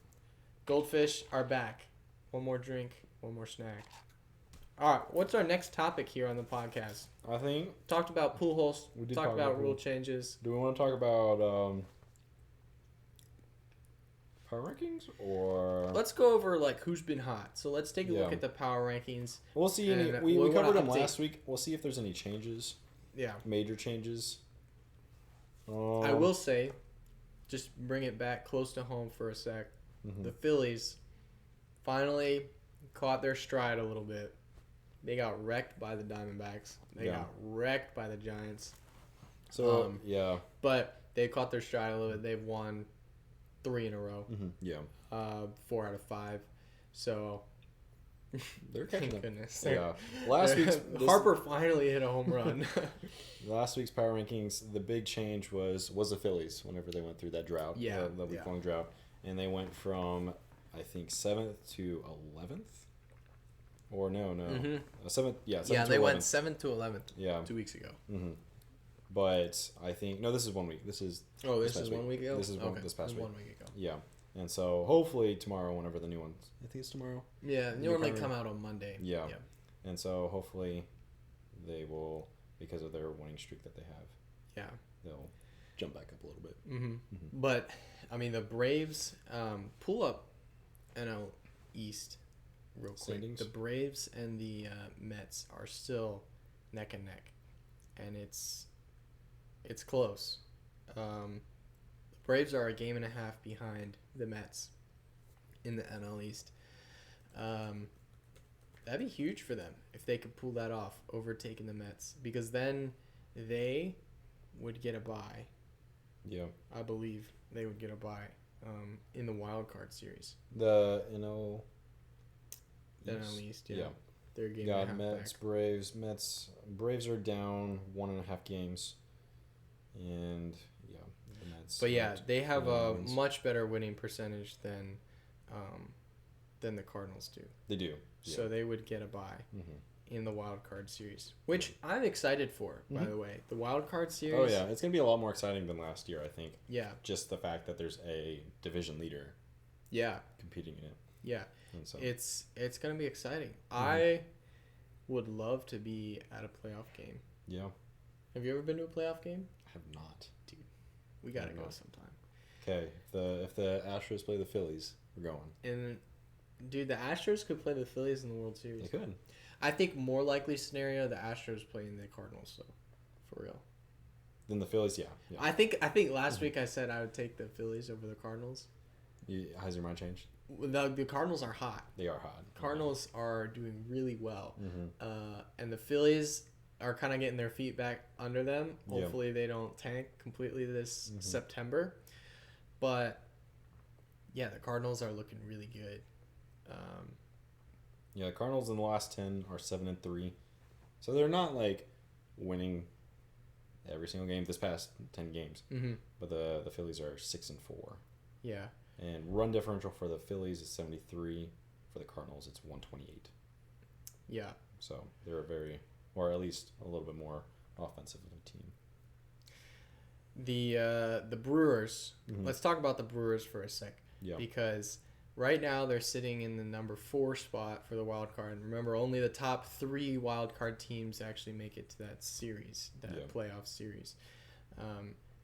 Goldfish are back. One more drink, one more snack. All right, what's our next topic here on the podcast? I think Talked about Pujols. we did Talked talk about about rule Pujols. changes. Do we want to talk about power rankings or? Let's go over like who's been hot. So let's take a look Yeah. at the power rankings. We'll see. And We we covered wanna them update- last week. We'll see if there's any changes, Yeah. major changes. I will say, just bring it back close to home for a sec. Mhm. The Phillies finally caught their stride a little bit. They got wrecked by the Diamondbacks. They Yeah. got wrecked by the Giants. So yeah. But they caught their stride a little bit. They've won 3 in a row. Mm-hmm. Yeah. 4 out of 5. So They're catching thank up. goodness. Yeah. Last week's Harper finally hit a home run. Last week's power rankings, the big change was the Phillies whenever they went through that drought, Yeah, the week-long drought, and they went from I think 7th to 11th, or no, 7th, yeah, 7th yeah, to they 11th. went 7th to 11th. Yeah. 2 weeks ago. Mm-hmm. But I think no, this is 1 week. This is Oh, this past is 1 week ago. This is okay. this past It was week. 1 week ago. Yeah, and so hopefully tomorrow, whenever the new ones, I think it's tomorrow. Yeah, New normally power- come out on Monday. Yeah. And so hopefully they will, because of their winning streak that they have, Yeah. they'll jump back up a little bit. Mm-hmm. But I mean, the Braves pull up NL East real quick. Standings? The Braves and the Mets are still neck and neck, and it's close. The Braves are a game and a half behind the Mets in the NL East. That'd be huge for them if they could pull that off, overtaking the Mets, because then they would get a bye. Yeah. I believe they would get a bye in the wild card series. The NL. The NL East, yeah. Yeah. They're a game Got and a half Mets, back. Braves. Braves are down 1.5 games, and yeah, the Mets. But yeah, they have a wins. much better winning percentage than the Cardinals do. They do. Yeah. So they would get a bye Mm-hmm. in the wild card series, which I'm excited for, by the way. The wild card series. Oh yeah, it's gonna be a lot more exciting than last year, I think. Yeah. Just the fact that there's a division leader Yeah. competing in it. Yeah. And so It's going to be exciting. I would love to be at a playoff game. yeah, Have you ever been to a playoff game? I have not. We got to I go know. sometime. Okay, if the Astros play the Phillies, we're going. And dude, the Astros could play the Phillies in the World Series. They could. I think more likely scenario, the Astros playing the Cardinals, though. For real. Then the Phillies, yeah. I think last week I said I would take the Phillies over the Cardinals. Has your mind changed? The Cardinals are hot. They are hot. Cardinals are doing really well. Mm-hmm. And the Phillies are kind of getting their feet back under them. Yeah. Hopefully they don't tank completely this September. But yeah, the Cardinals are looking really good. Yeah, the Cardinals in the last 10 are 7-3, so they're not like winning every single game this past 10 games. Mm-hmm. But the Phillies are 6-4, Yeah. and run differential for the Phillies is 73. For the Cardinals, it's 128. Yeah. So they're or at least a little bit more offensive of a team. The Brewers. Mhm. Let's talk about the Brewers for a sec. Yeah. Because right now they're sitting in the number 4 spot for the wild card. And remember, only the top 3 wild card teams actually make it to that series, that Yeah. playoff series.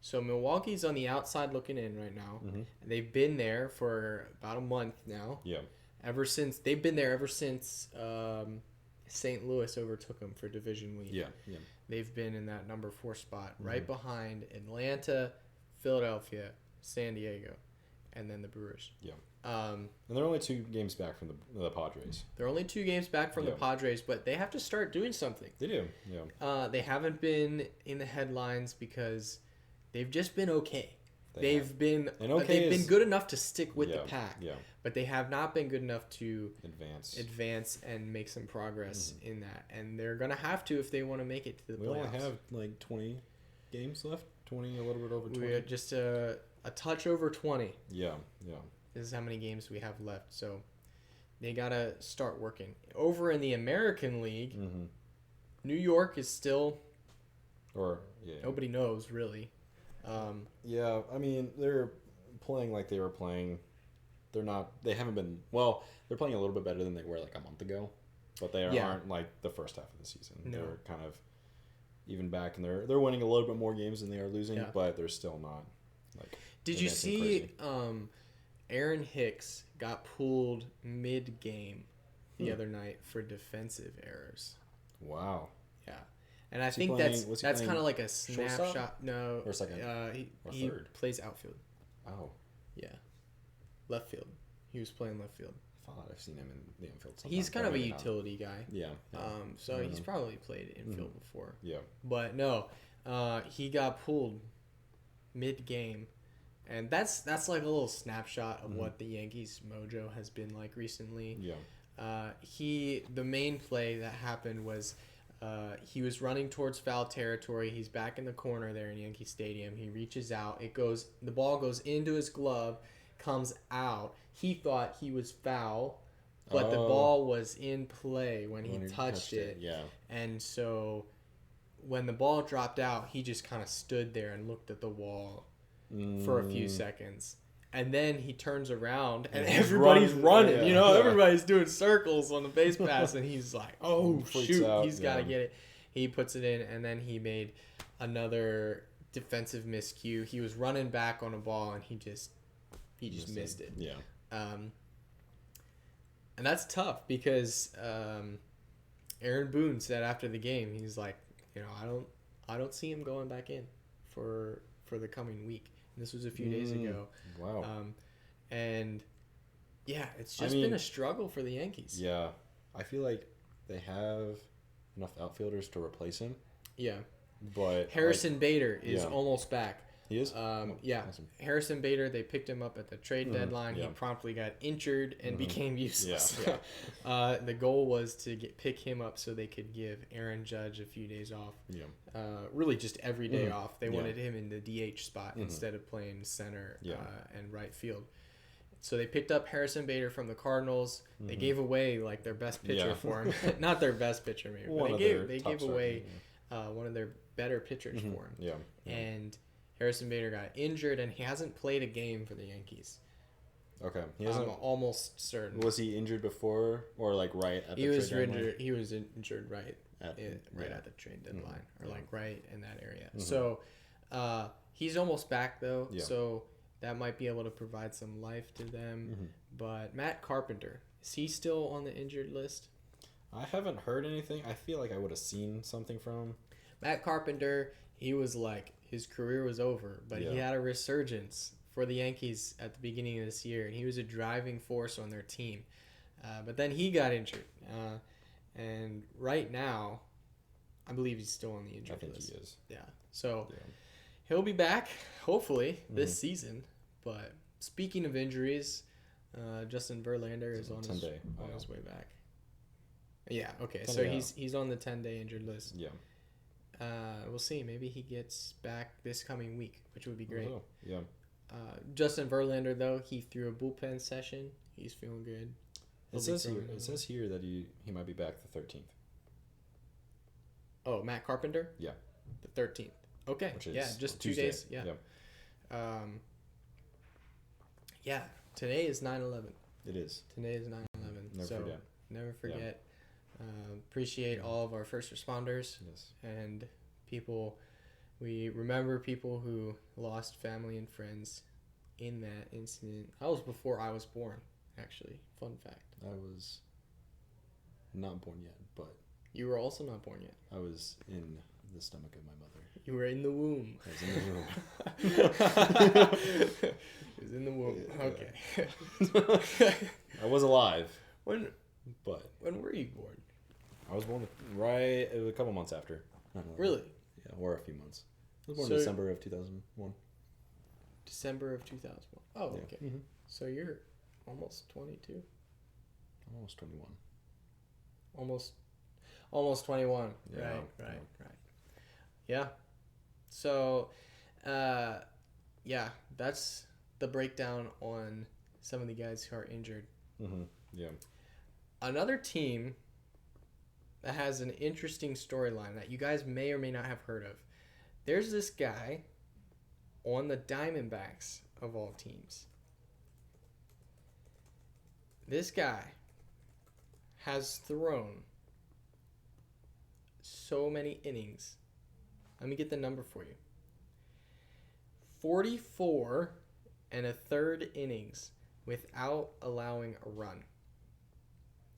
So Milwaukee's on the outside looking in right now. Mm-hmm. They've been there for about a month now. Yeah. They've been there ever since St. Louis overtook them for division week. Yeah. They've been in that number 4 spot, right behind Atlanta, Philadelphia, San Diego, and then the Brewers. Yeah. And they're only 2 games back from the Padres. They're only 2 games back from the Padres, but they have to start doing something. They do, yeah. They haven't been in the headlines because they've just been okay. They've been good enough to stick with the pack, but they have not been good enough to advance and make some progress in that. And they're gonna have to if they want to make it to the playoffs. We only have like 20 games left. 20, a little bit over 20. We're just a touch over 20. Yeah. This is how many games we have left. So they gotta start working. Over in the American League, New York is still nobody knows really. Yeah, I mean, they're playing like they were playing. They haven't been, they're playing a little bit better than they were like a month ago, but they aren't like the first half of the season. No. They're kind of even back, and they're winning a little bit more games than they are losing, but they're still not like. Did you see Aaron Hicks got pulled mid-game the other night for defensive errors? Wow. Yeah. And I think that's kind of like a snapshot. No. Or second. He third. plays outfield. Oh. Yeah. Left field. He was playing left field. I thought I've seen him in the infield. He's kind of a utility guy. Yeah. So he's probably played infield before. Yeah. But no, he got pulled mid-game. And that's like a little snapshot of what the Yankees' mojo has been like recently. Yeah. The main play that happened was he was running towards foul territory. He's back in the corner there in Yankee Stadium. He reaches out. The ball goes into his glove, comes out. He thought he was foul, but the ball was in play when he touched it. Yeah. And so when the ball dropped out, he just kind of stood there and looked at the wall for a few seconds. And then he turns around and everybody's running. Yeah. Everybody's doing circles on the base pass. And he's like, oh, shoot, he's got to get it. He puts it in, and then he made another defensive miscue. He was running back on a ball, and he just missed it. Yeah. And that's tough because Aaron Boone said after the game, he's like, I don't see him going back in for the coming week. And this was a few days ago. Wow. And yeah, it's just been a struggle for the Yankees. Yeah. I feel like they have enough outfielders to replace him. Yeah. But Harrison Bader is almost back. He is? Yeah. Awesome. Harrison Bader, they picked him up at the trade deadline. Yeah. He promptly got injured and became useless. Yeah. The goal was to pick him up so they could give Aaron Judge a few days off. Yeah. Really just every day off. They wanted him in the DH spot instead of playing center and right field. So they picked up Harrison Bader from the Cardinals. They gave away like their best pitcher for him. Not their best pitcher maybe, but they gave away one of their better pitchers for him. Yeah. And Harrison Bader got injured, and he hasn't played a game for the Yankees. Okay. I'm almost certain. Was he injured before, or like right at the trade deadline? He was injured right at the trade deadline, or like right in that area. So he's almost back though. Yeah. So that might be able to provide some life to them. But Matt Carpenter, is he still on the injured list? I haven't heard anything. I feel like I would have seen something from him. Matt Carpenter, he was like, his career was over, but he had a resurgence for the Yankees at the beginning of this year, and he was a driving force on their team. But then he got injured, and right now, I believe he's still on the injured list. I think he is. Yeah, so he'll be back, hopefully, this season. But speaking of injuries, Justin Verlander is on his way back. Yeah, okay, so he's on the 10-day injured list. Yeah. We'll see. Maybe he gets back this coming week, which would be great. Oh, yeah. Justin Verlander, though, he threw a bullpen session. He's feeling good. It says here that he might be back the 13th. Oh, Matt Carpenter? Yeah. The 13th. Okay. Which is just 2 Tuesday. days. Yeah. Yeah. Today is 9/11. It is. Today is 9/11. Never forget. Yeah. Appreciate all of our first responders and people. We remember people who lost family and friends in that incident. That was before I was born, actually. Fun fact. I was Not born yet, but You were also not born yet. I was in the stomach of my mother. You were in the womb. I was in the womb. It was in the womb. Yeah. Okay. I was alive, When were you born? I was born right a couple months after. Really? Yeah, or a few months. I was born So- December of 2001. December of 2001. Oh, Yeah. okay. Mm-hmm. So you're almost 22. Almost 21. Almost 21. Yeah, Right. Yeah. So, yeah, that's the breakdown on some of the guys who are injured. Mm-hmm. Yeah. Another team that has an interesting storyline that you guys may or may not have heard of. There's this guy on the Diamondbacks of all teams. This guy has thrown so many innings. Let me get the number for you. 44 and a third innings without allowing a run.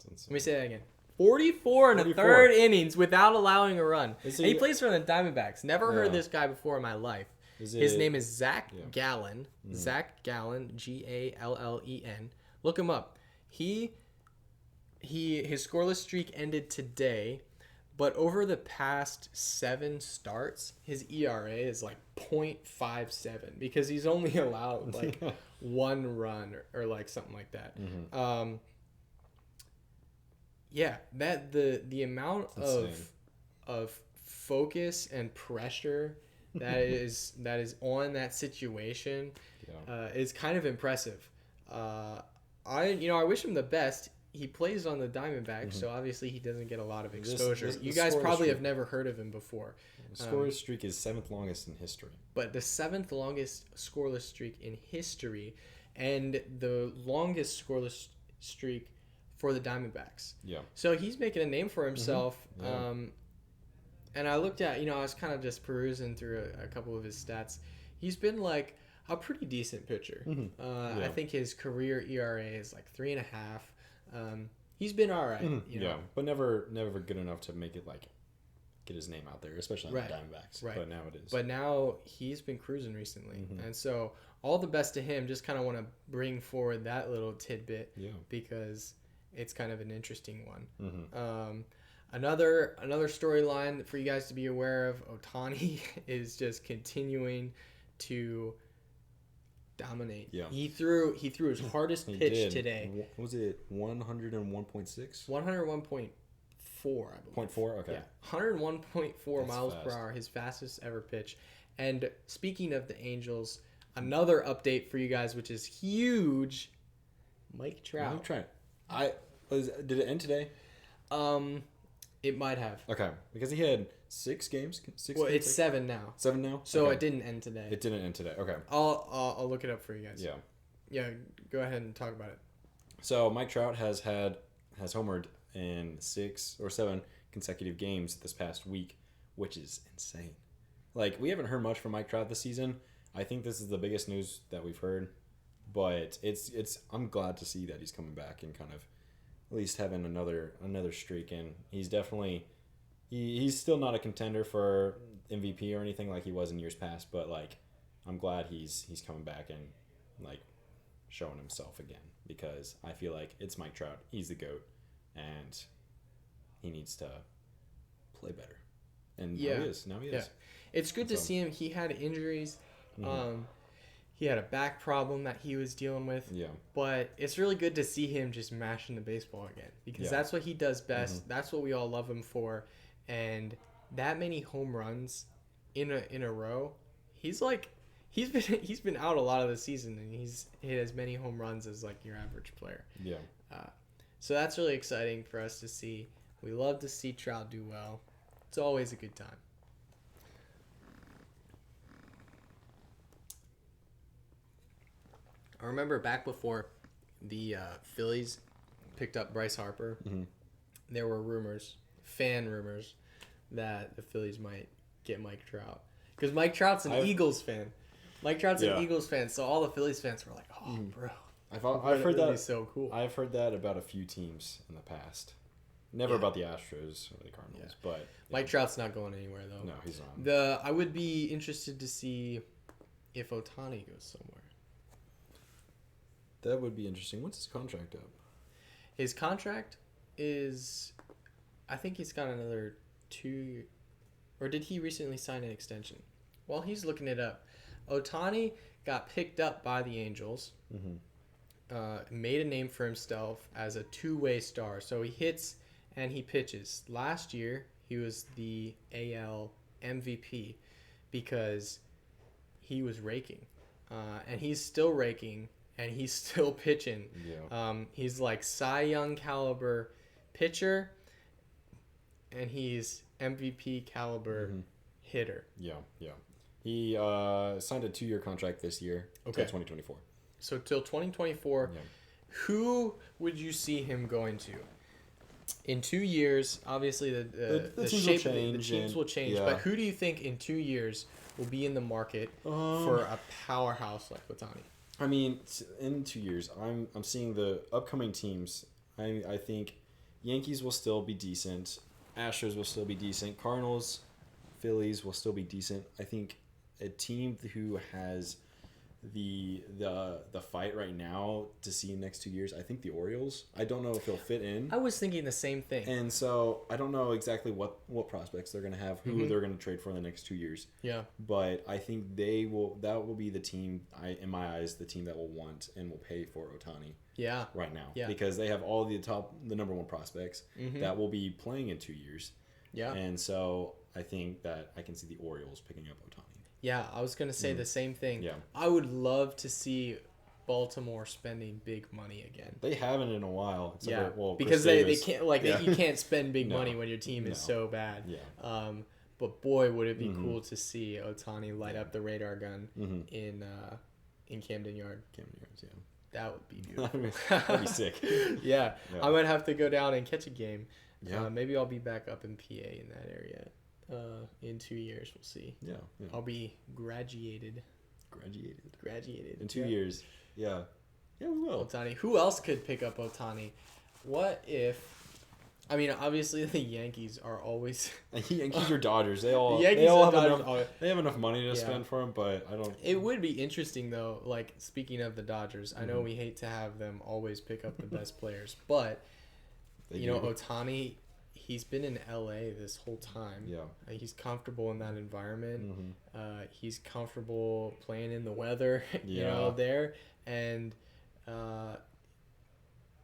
Let me say that again. 44 and a third innings without allowing a run. And he plays for the Diamondbacks. Never heard this guy before in my life. His name is Zach Gallen. Zach Gallen, Gallen. Look him up. His scoreless streak ended today, but over the past 7 starts, his ERA is like 0.57 because he's only allowed like 1 run or like something like that. Mm-hmm. Yeah, that the amount of focus and pressure that is on that situation is kind of impressive. I wish him the best. He plays on the Diamondbacks, so obviously he doesn't get a lot of exposure. You guys probably have never heard of him before. The scoreless streak is 7th longest in history. But the 7th longest scoreless streak in history, and the longest scoreless streak for the Diamondbacks. Yeah. So he's making a name for himself. Yeah. And I looked at, I was kind of just perusing through a couple of his stats. He's been like a pretty decent pitcher. Mm-hmm. I think his career ERA is like 3.5. He's been all right. Yeah, but never good enough to make it like get his name out there, especially on the Diamondbacks. Right. But now it is. But now he's been cruising recently, and so all the best to him. Just kind of want to bring forward that little tidbit because it's kind of an interesting one. Another storyline for you guys to be aware of: Ohtani is just continuing to dominate. Yeah. He threw his hardest pitch today. Was it 101.6? 101.4, I believe. 0.4? Okay. Yeah. 101.4 That's miles fast. per hour, his fastest ever pitch. And speaking of the Angels, another update for you guys, which is huge. Mike Trout. Did it end today? It might have. Okay, because he had 6 games. Well, it's 7 now. 7 now. So it didn't end today. It didn't end today. Okay. I'll look it up for you guys. Yeah. Yeah. Go ahead and talk about it. So Mike Trout has homered in 6 or 7 consecutive games this past week, which is insane. Like, we haven't heard much from Mike Trout this season. I think this is the biggest news that we've heard, but I'm glad to see that he's coming back and kind of at least having another streak. And he's definitely he's still not a contender for MVP or anything like he was in years past, but like I'm glad he's coming back and like showing himself again, because I feel like it's Mike Trout. He's the GOAT, and he needs to play better. And now he is. Yeah. It's good to see him. He had injuries. He had a back problem that he was dealing with. Yeah. But it's really good to see him just mashing the baseball again, because that's what he does best. That's what we all love him for. And that many home runs in a row, he's been out a lot of the season, and he's hit as many home runs as like your average player. Yeah. So that's really exciting for us to see. We love to see Trout do well. It's always a good time. I remember back before the Phillies picked up Bryce Harper, there were fan rumors, that the Phillies might get Mike Trout. Because Mike Trout's an Eagles fan. Mike Trout's an Eagles fan, so all the Phillies fans were like, "Oh, bro." I've heard that. So cool. I've heard that about a few teams in the past. Never about the Astros or the Cardinals, but Mike Trout's not going anywhere though. no, he's not. I would be interested to see if Ohtani goes somewhere. That would be interesting. What's his contract up? His contract is, I think he's got another 2, or did he recently sign an extension? Well, he's looking it up. Ohtani got picked up by the Angels, made a name for himself as a two-way star. So he hits and he pitches. Last year, he was the AL MVP because he was raking. And he's still raking, and he's still pitching. Yeah. He's like Cy Young caliber pitcher, and he's MVP caliber hitter. Yeah. He signed a 2-year contract this year until 2024. So till 2024, who would you see him going to? In 2 years, obviously the shape of the teams will change, but who do you think in 2 years will be in the market for a powerhouse like Ohtani? I mean, in 2 years, I'm seeing the upcoming teams. I think Yankees will still be decent. Astros will still be decent. Cardinals, Phillies will still be decent. I think a team who has the fight right now to see in the next 2 years, I think the Orioles. I don't know if they'll fit in. I was thinking the same thing. And so I don't know exactly what prospects they're going to have, who they're going to trade for in the next 2 years. Yeah. But I think that will be the team, in my eyes, the team that will want and will pay for Ohtani. Yeah. Right now. Yeah. Because they have all the number one prospects that will be playing in 2 years. Yeah. And so I think that I can see the Orioles picking up Ohtani. Yeah, I was going to say the same thing. Yeah. I would love to see Baltimore spending big money again. They haven't in a while. Because they can't you can't spend big money when your team is so bad. Yeah. But boy, would it be cool to see Ohtani light up the radar gun in Camden Yard. Camden Yards, yeah. That would be beautiful. That'd be sick. Yeah. I might have to go down and catch a game. Yeah. Maybe I'll be back up in PA in that area. In 2 years, we'll see. Yeah. I'll be graduated in 2 years. Yeah. Yeah, we will. Ohtani. Who else could pick up Ohtani? What if? I mean, obviously the Yankees are always. Yankees or Dodgers, they all have enough money to spend for him, but I don't. It would be interesting though. Like speaking of the Dodgers, I know we hate to have them always pick up the best players, but Ohtani. He's been in LA this whole time. Yeah. He's comfortable in that environment. He's comfortable playing in the weather, there. And,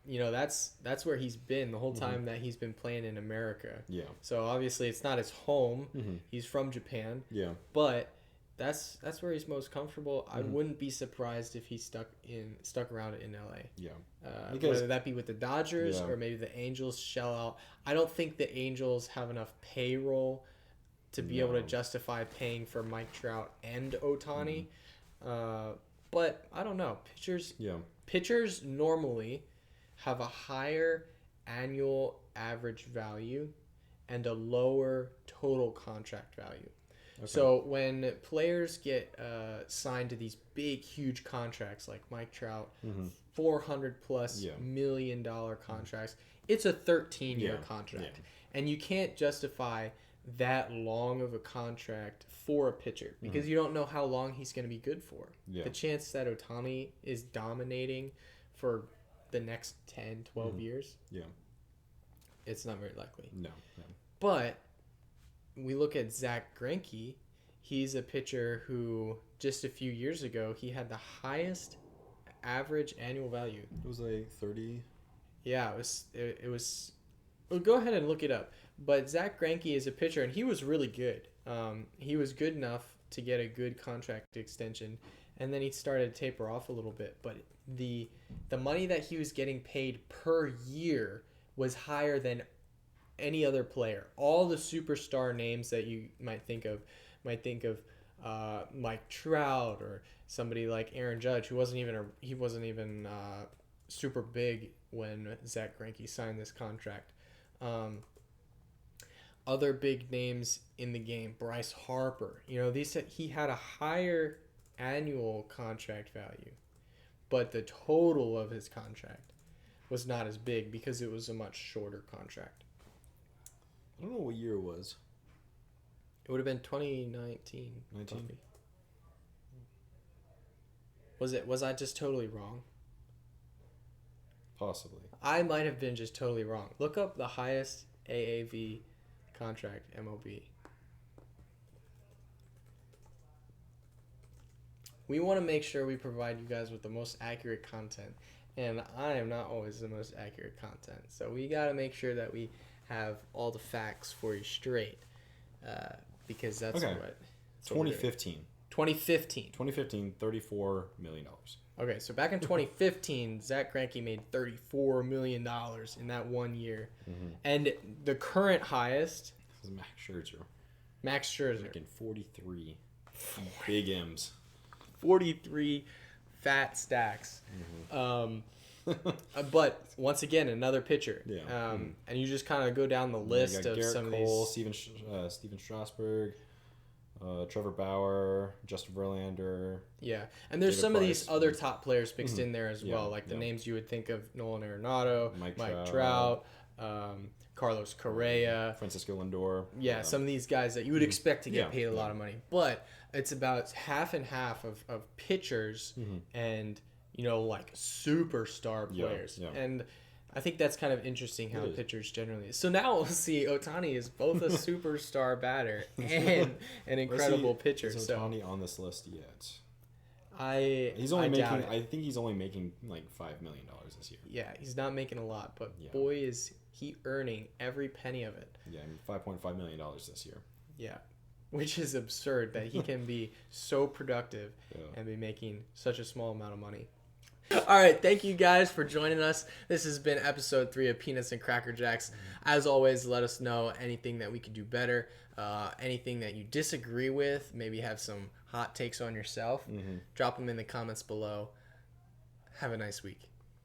that's where he's been the whole time that he's been playing in America. Yeah. So obviously it's not his home. He's from Japan. Yeah. But that's where he's most comfortable. I wouldn't be surprised if he stuck around in LA. Yeah. Whether that be with the Dodgers or maybe the Angels shell out. I don't think the Angels have enough payroll to be able to justify paying for Mike Trout and Ohtani. But I don't know. Pitchers normally have a higher annual average value and a lower total contract value. Okay. So when players get signed to these big, huge contracts like Mike Trout, $400+ million contracts, it's a 13-year contract. And you can't justify that long of a contract for a pitcher because you don't know how long he's going to be good for. Yeah. The chance that Ohtani is dominating for the next 10, 12 years, it's not very likely. No. But we look at Zach Greinke. He's a pitcher who just a few years ago he had the highest average annual value. It was like 30. Yeah, it was. Well, go ahead and look it up. But Zach Greinke is a pitcher, and he was really good. He was good enough to get a good contract extension, and then he started to taper off a little bit. But the money that he was getting paid per year was higher than any other player. All the superstar names that you might think of Mike Trout or somebody like Aaron Judge, who wasn't even super big when Zach Greinke signed this contract. Other big names in the game, Bryce Harper. He had a higher annual contract value, but the total of his contract was not as big because it was a much shorter contract. I don't know what year it was. It would have been 2019. 19? Was I just totally wrong? Possibly. I might have been just totally wrong. Look up the highest AAV contract MLB. We want to make sure we provide you guys with the most accurate content, and I am not always the most accurate content. So we got to make sure that we have all the facts for you straight, because that's Okay. what. 2015. 2015. 2015, $34 million. Okay, so back in 2015, Zach Greinke made $34 million in that 1 year. And the current highest, This is Max Scherzer. Max Scherzer, Making 43. Big M's. 43 fat stacks. But once again, another pitcher. Yeah. And you just kind of go down the list of Garrett some Cole, of these. Steven Strasburg, Trevor Bauer, Justin Verlander. Yeah, and there's David some of Price. these other top players mixed in there as Yeah, well, like the yeah. names you would think of: Nolan Arenado, Mike Mike Trout. Trout, Carlos Correa. Francisco Lindor. Yeah, some of these guys that you would expect to get Yeah, paid a lot of money. But it's about half and half of pitchers and, like superstar Yeah, players. yeah. And I think that's kind of interesting how It is. pitchers generally is. So now we'll see Ohtani is both a superstar batter and an incredible pitcher. Is So Ohtani on this list yet? He's only doubt making. it. I think he's only making like $5 million this year. Yeah, he's not making a lot, but Yeah. boy is he earning every penny of it. Yeah, $5.5 million this year. Yeah, which is absurd that he can be so productive Yeah. and be making such a small amount of money. All right, thank you guys for joining us. This has been episode 3 of Peanuts and Cracker Jacks. As always, let us know anything that we could do better, anything that you disagree with, maybe have some hot takes on yourself. Drop them in the comments below. Have a nice week.